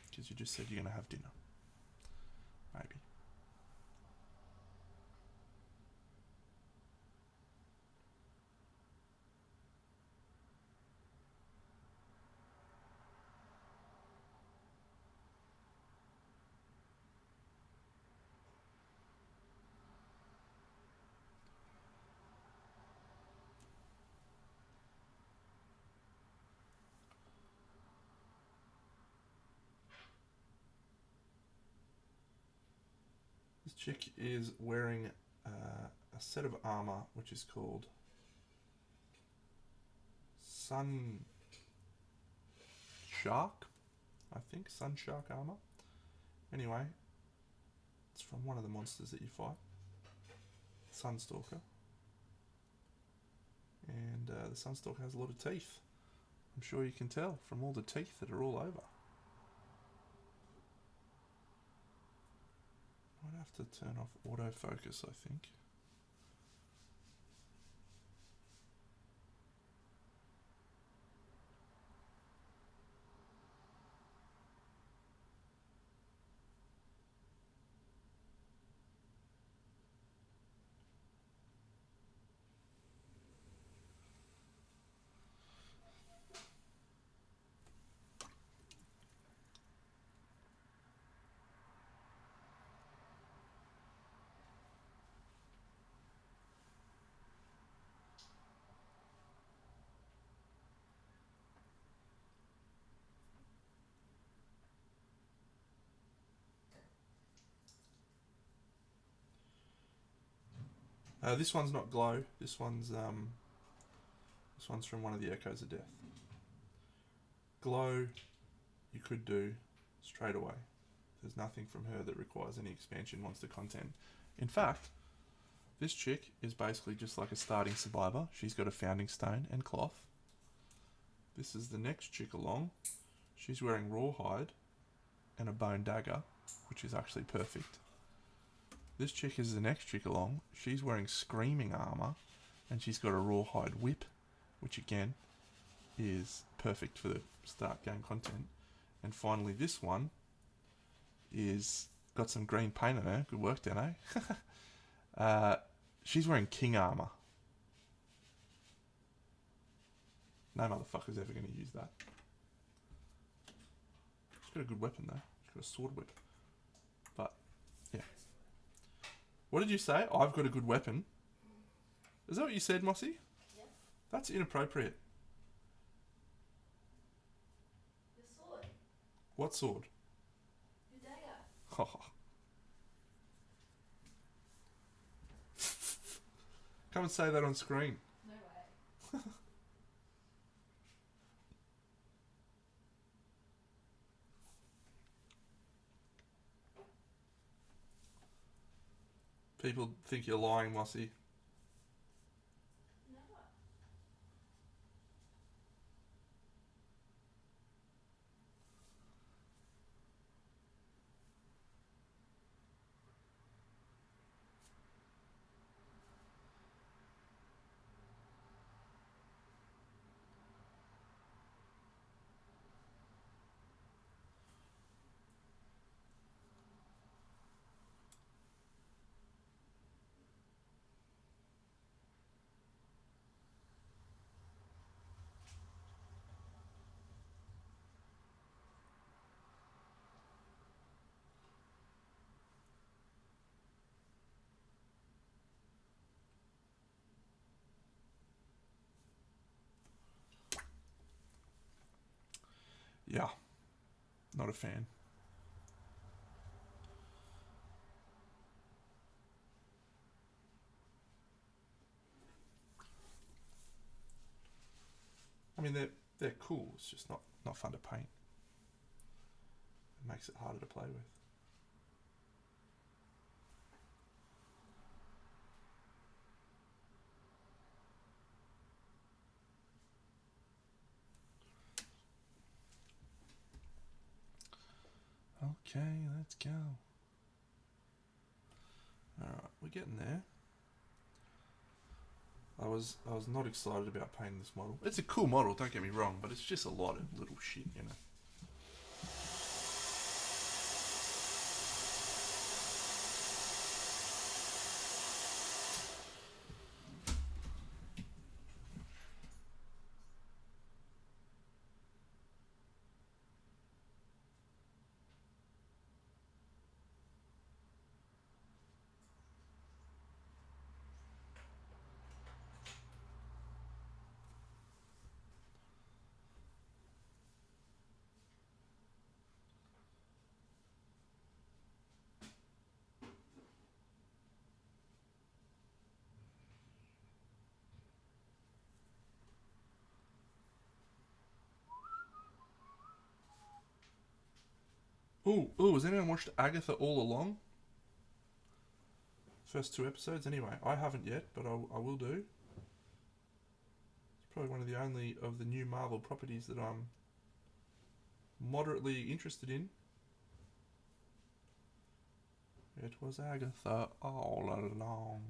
because you just said you're going to have dinner. Maybe. This chick is wearing a set of armor which is called Sun Shark, I think. Sun Shark armor. Anyway, it's from one of the monsters that you fight, Sunstalker. And the Sunstalker has a lot of teeth. I'm sure you can tell from all the teeth that are all over. Might have to turn off autofocus, I think. This one's not glow. This one's from one of the Echoes of Death. Glow, you could do straight away. There's nothing from her that requires any expansion monster content. In fact, this chick is basically just like a starting survivor. She's got a founding stone and cloth. This is the next chick along. She's wearing rawhide and a bone dagger, which is actually perfect. This chick is the next chick along. She's wearing screaming armor and she's got a rawhide whip, which again is perfect for the start game content. And finally this one is got some green paint on her. Good work, Dano. She's wearing king armor. No motherfucker's ever going to use that. She's got a good weapon though. She's got a sword whip. But, yeah. What did you say? I've got a good weapon. Is that what you said, Mossy? Yep. That's inappropriate. Your sword. What sword? Your dagger. Oh. Come and say that on screen. No way. People think you're lying, Mossy. Never. Yeah. Not a fan. I mean, they're cool. It's just not fun to paint. It makes it harder to play with. Okay, let's go. Alright, we're getting there. I was not excited about painting this model. It's a cool model, don't get me wrong, but it's just a lot of little shit, you know. Ooh, has anyone watched Agatha all along? First 2 episodes? Anyway, I haven't yet, but I will do. It's probably one of the only of the new Marvel properties that I'm moderately interested in. It was Agatha all along.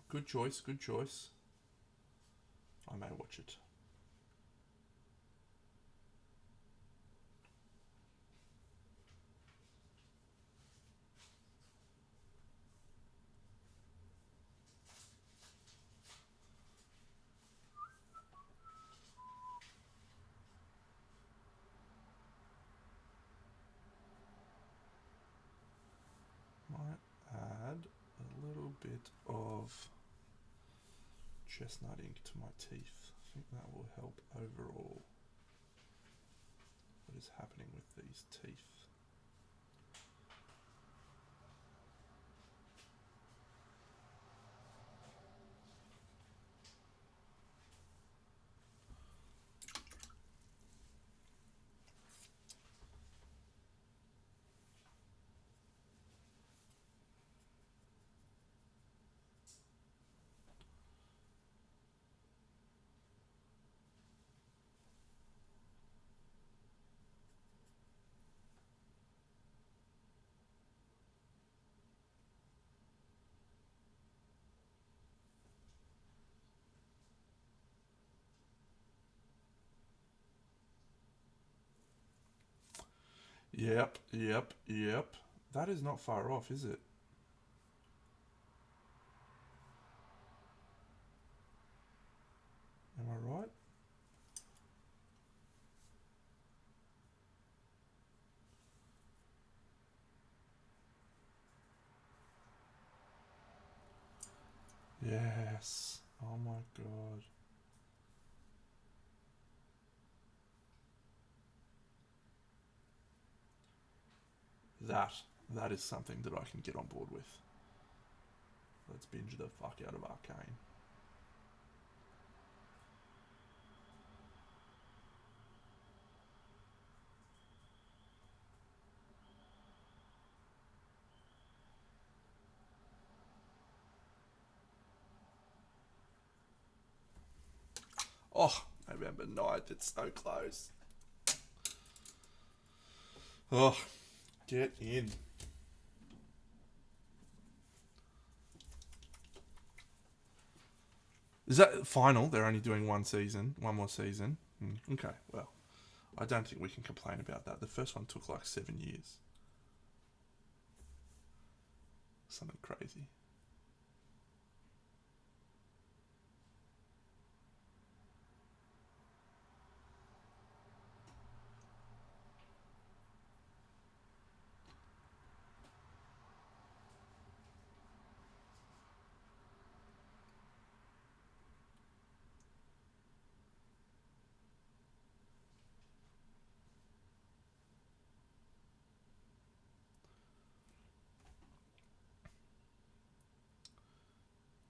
Good choice, good choice. I may watch it. of chestnut ink to my teeth. I think that will help overall. What is happening with these teeth? Yep. That is not far off, is it? Am I right? Yes. Oh my god. That is something that I can get on board with. Let's binge the fuck out of Arcane. Oh, November 9th, it's so close. Oh, get in. Is that final? They're only doing one more season. Okay, well, I don't think we can complain about that. The first one took like 7 years. Something crazy.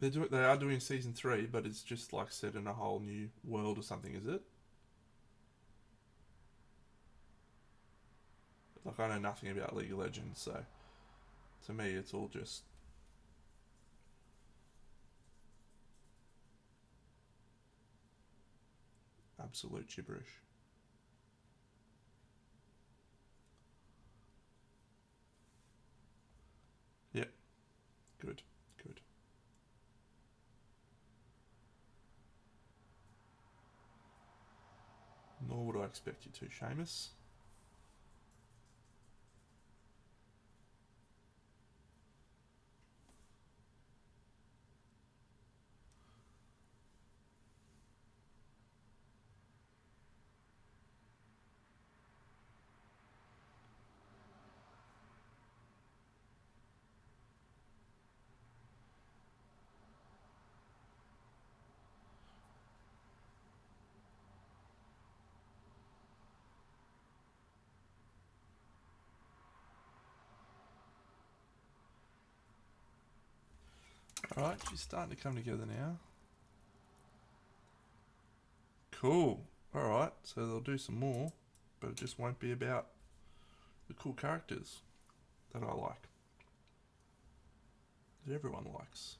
They are doing season 3, but it's just like set in a whole new world or something, is it? Like, I know nothing about League of Legends, so to me it's all just absolute gibberish. Yep. Good. Nor would I expect you to, Seamus. Alright, she's starting to come together now. Cool. Alright, so they'll do some more, but it just won't be about the cool characters that I like. That everyone likes.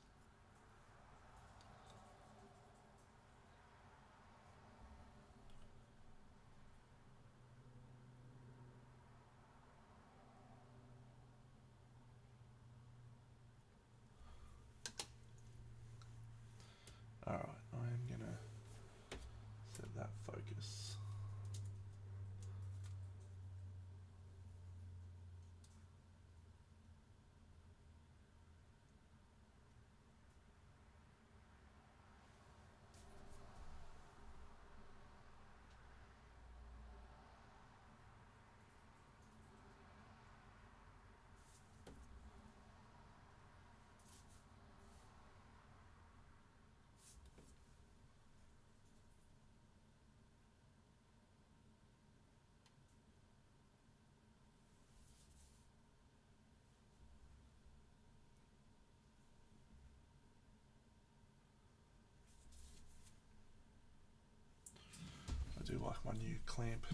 Alright, I am gonna set that focus. like my new clamp.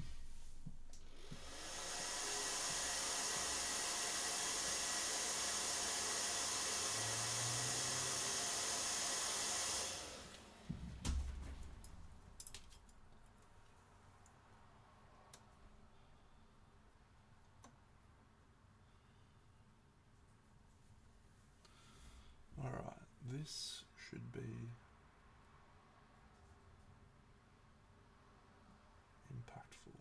Alright, this should be impactful.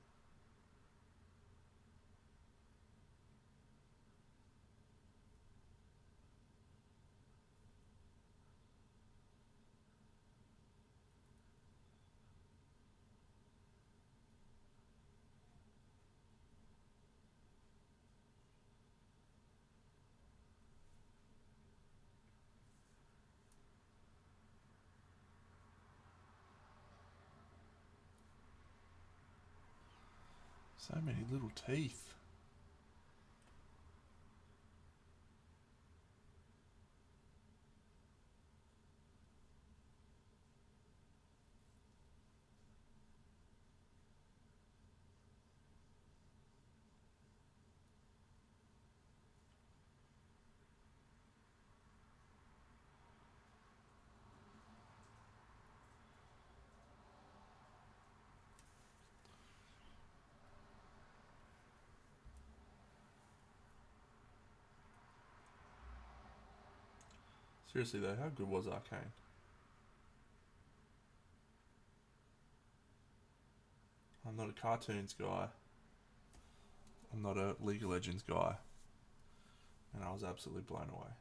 So many little teeth. Seriously though, how good was Arcane? I'm not a cartoons guy. I'm not a League of Legends guy. And I was absolutely blown away.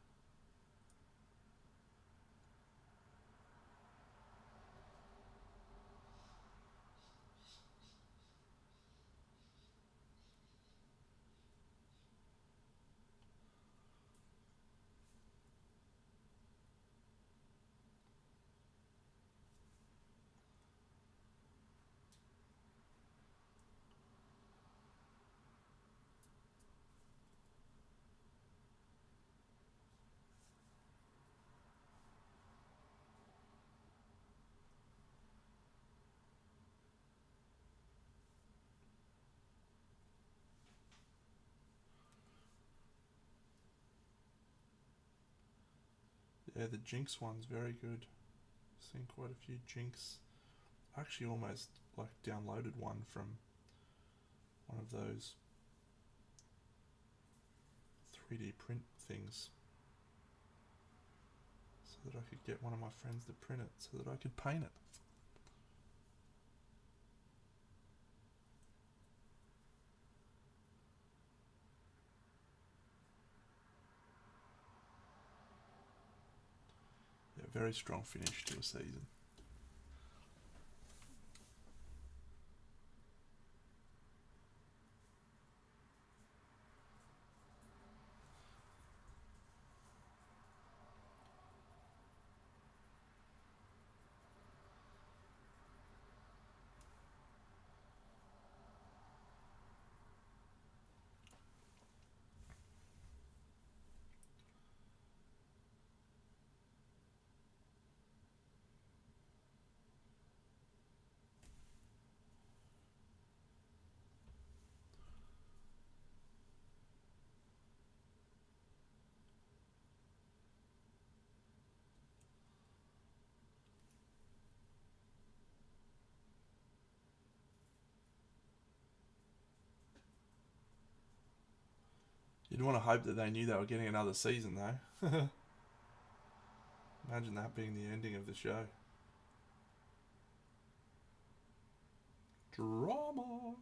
Yeah, the Jinx one's very good. Seen quite a few Jinx. I actually almost like downloaded one from one of those 3D print things so that I could get one of my friends to print it so that I could paint it. Yeah, very strong finish to a season. You'd want to hope that they knew they were getting another season though. Imagine that being the ending of the show. Drama.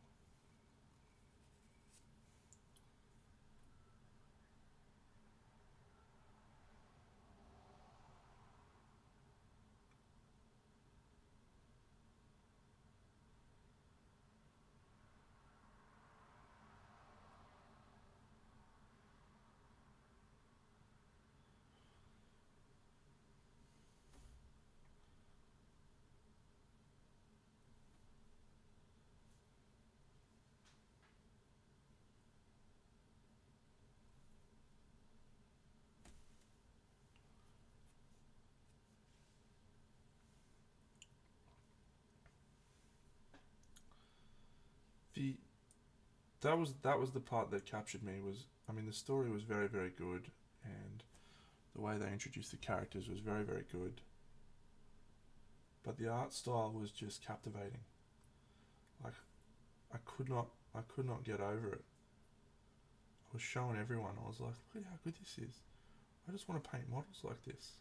that was the part that captured me. Was, I mean, the story was very, very good, and the way they introduced the characters was very, very good. But the art style was just captivating. Like, I could not get over it. I was showing everyone. I was like, look at how good this is. I just want to paint models like this.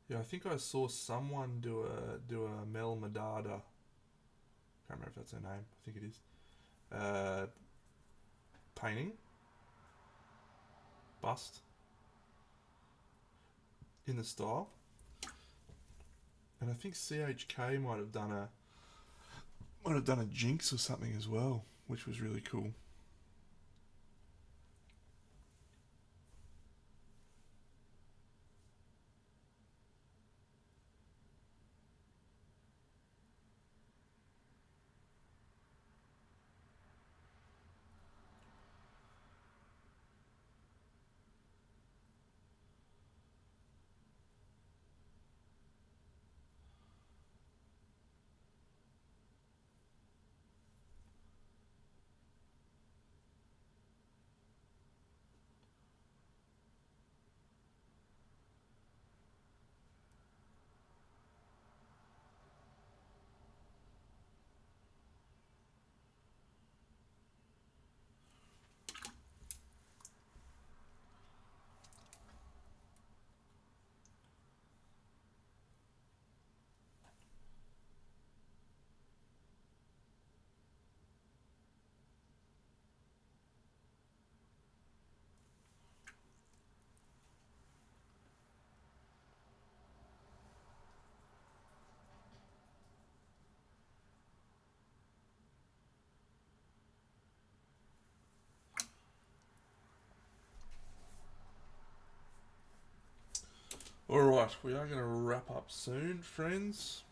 Yeah, I think I saw someone do a Mel Madada. Can't remember if that's her name. I think it is. Painting bust in the style, and I think CHK might have done a Jinx or something as well, which was really cool. Alright, we are going to wrap up soon, friends.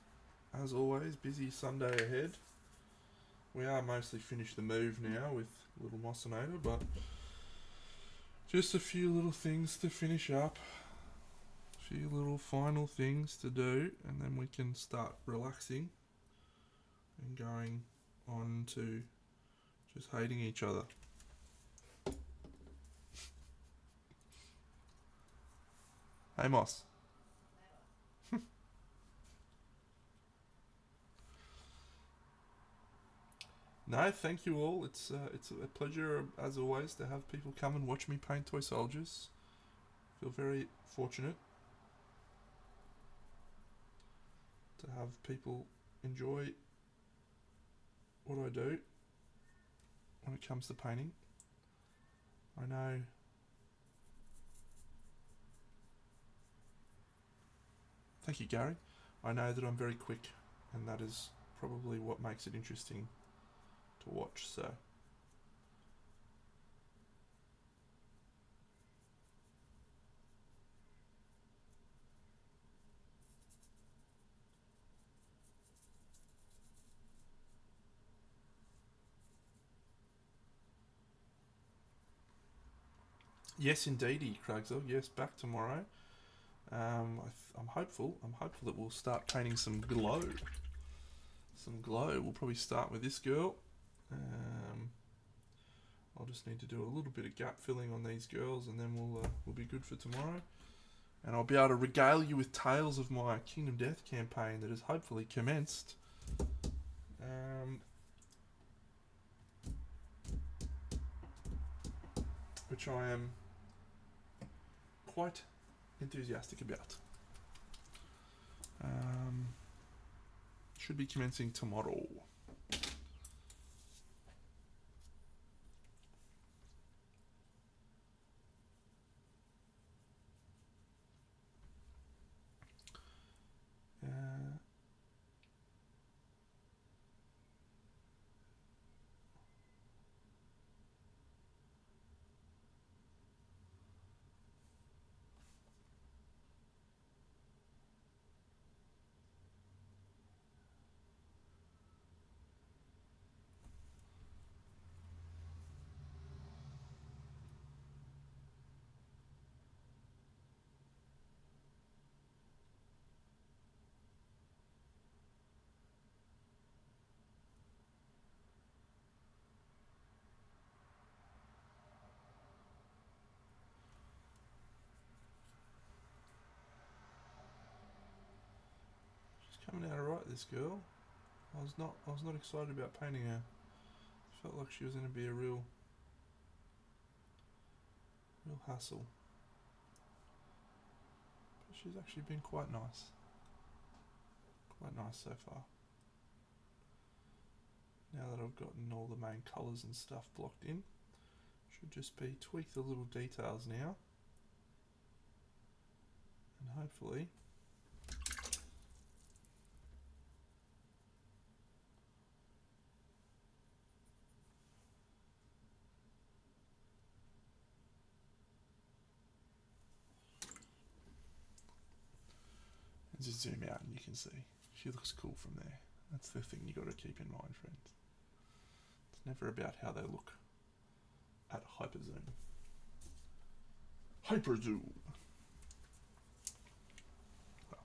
As always, busy Sunday ahead. We are mostly finished the move now with little Mossinator, but just a few little things to finish up. A few little final things to do, and then we can start relaxing and going on to just hating each other. Hey, Moss. No, thank you all. It's a pleasure as always to have people come and watch me paint toy soldiers. Feel very fortunate to have people enjoy what I do when it comes to painting. I know Thank you, Gary. I know that I'm very quick, and that is probably what makes it interesting to watch. So, yes, indeedy, Craigsville. Yes, back tomorrow. I'm hopeful. I'm hopeful that we'll start painting some glow. We'll probably start with this girl. I'll just need to do a little bit of gap filling on these girls, and then we'll be good for tomorrow. And I'll be able to regale you with tales of my Kingdom Death campaign that has hopefully commenced. Which I am quite enthusiastic about. Should be commencing tomorrow. Coming out alright, this girl. I was not excited about painting her. Felt like she was going to be a real hassle. But she's actually been quite nice. Quite nice so far. Now that I've gotten all the main colours and stuff blocked in, should just be tweak the little details now. And hopefully just zoom out and you can see she looks cool from there. That's the thing you got to keep in mind, friends. It's never about how they look at hyperzoom. Hyperzoom. Well,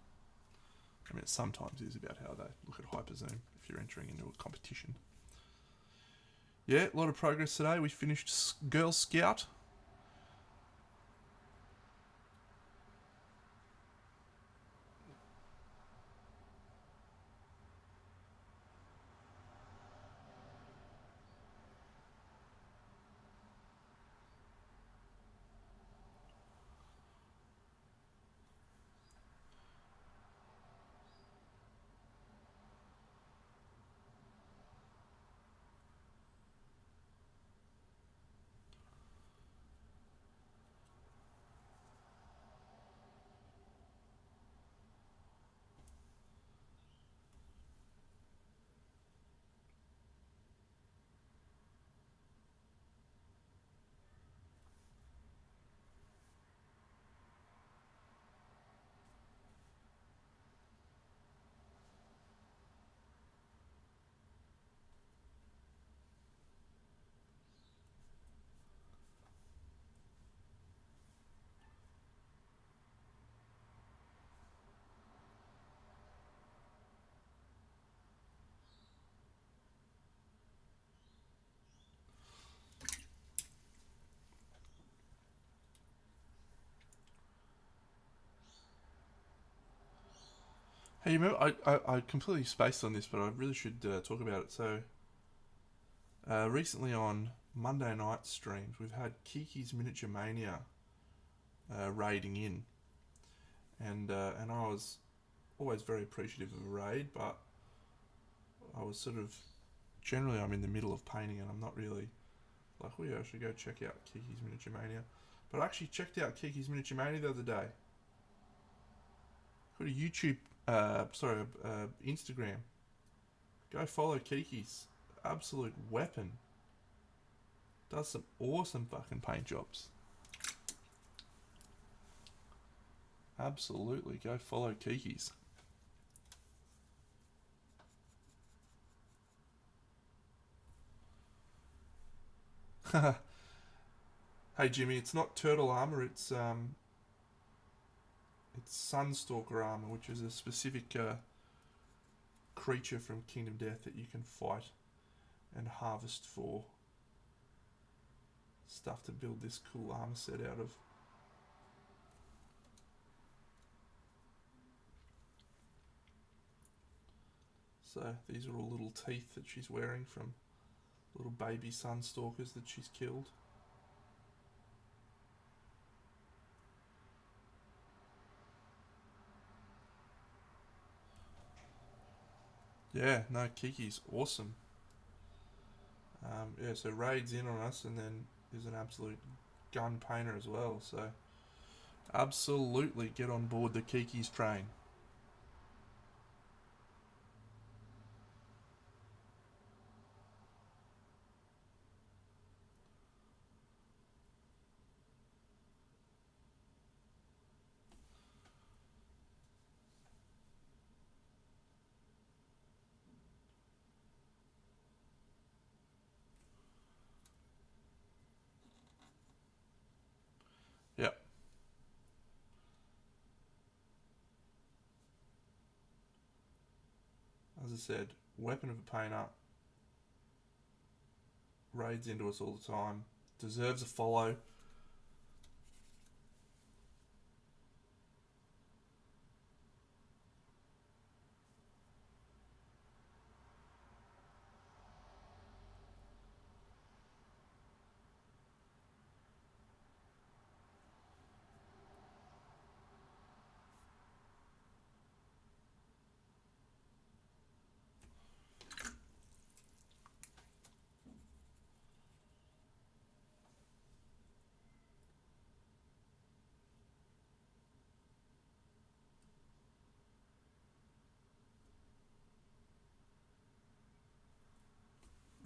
I mean, it sometimes is about how they look at hyperzoom if you're entering into a competition. Yeah, a lot of progress today. We finished Girl Scout. Hey, you remember, I completely spaced on this, but I really should talk about it. So, recently on Monday night streams, we've had Kiki's Miniature Mania raiding in. And I was always very appreciative of a raid, but I was sort of, generally I'm in the middle of painting and I'm not really like, oh yeah, I should go check out Kiki's Miniature Mania. But I actually checked out Kiki's Miniature Mania the other day. Got a YouTube, Instagram. Go follow Kiki's. Absolute weapon. Does some awesome fucking paint jobs. Absolutely, go follow Kiki's. Hey Jimmy, it's not turtle armor, it's Sunstalker armor, which is a specific creature from Kingdom Death that you can fight and harvest for stuff to build this cool armor set out of. So these are all little teeth that she's wearing from little baby Sunstalkers that she's killed. Yeah, no, Kiki's awesome. Yeah, so Raid's in on us, and then is an absolute gun painter as well. So absolutely get on board the Kiki's train. Yep. As I said, weapon of a painter, raids into us all the time, deserves a follow.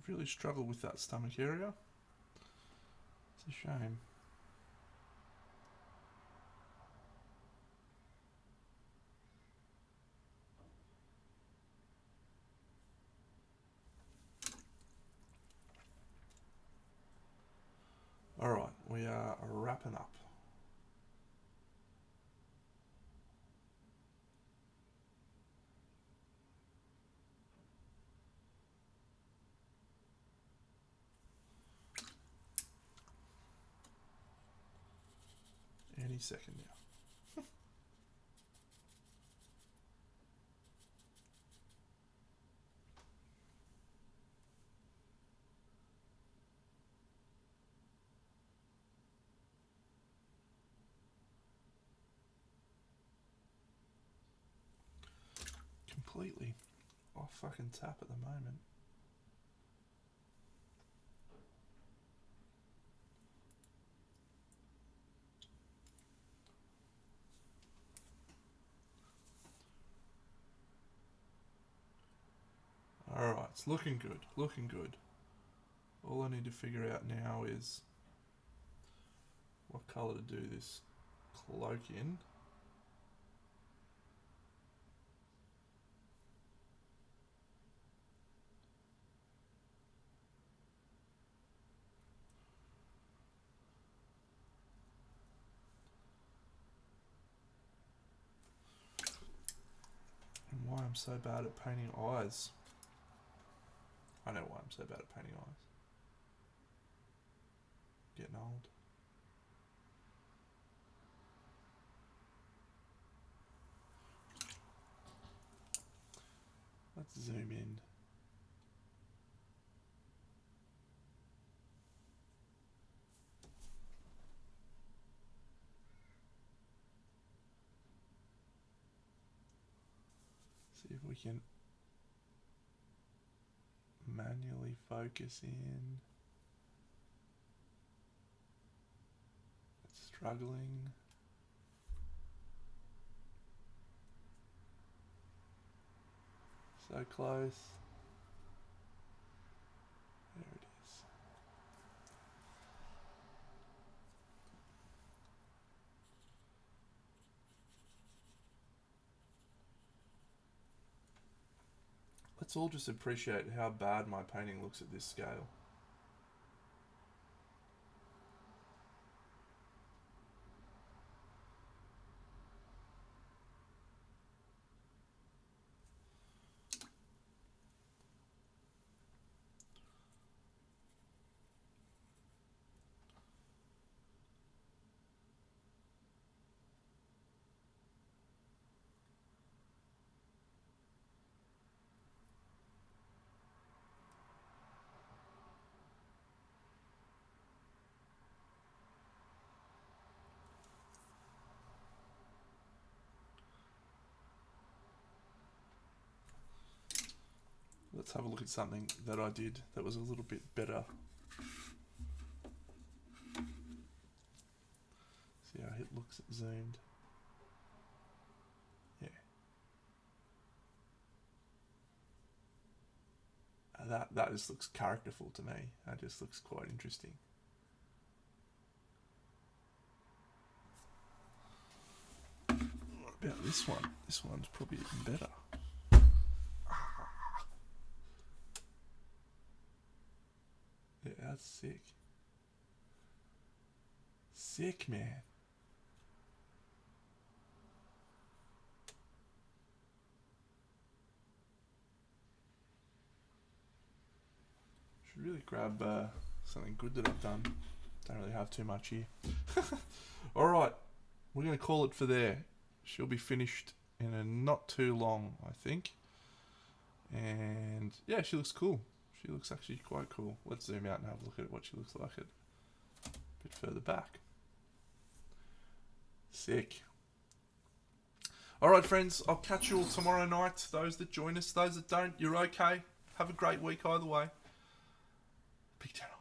Really struggle with that stomach area. It's a shame. Alright, we are wrapping up. Any second now. Completely off fucking tap at the moment. Alright, it's looking good. Looking good. All I need to figure out now is what colour to do this cloak in. And why I'm so bad at painting eyes. I know why I'm so bad at painting eyes. Getting old. Let's zoom in. See if we can manually focus in. It's struggling. So close. There it is. Let's all just appreciate how bad my painting looks at this scale. let's have a look at something that I did that was a little bit better. See how it looks zoomed. Yeah. That just looks characterful to me. That just looks quite interesting. What about this one? This one's probably even better. Yeah, that's sick. Sick, man. Should really grab something good that I've done. Don't really have too much here. Alright, we're going to call it for there. She'll be finished in a not too long, I think. And yeah, she looks cool. She looks actually quite cool. Let's zoom out and have a look at what she looks like a bit further back. Sick. Alright friends, I'll catch you all tomorrow night. Those that join us, those that don't, you're okay. Have a great week either way. Big channel.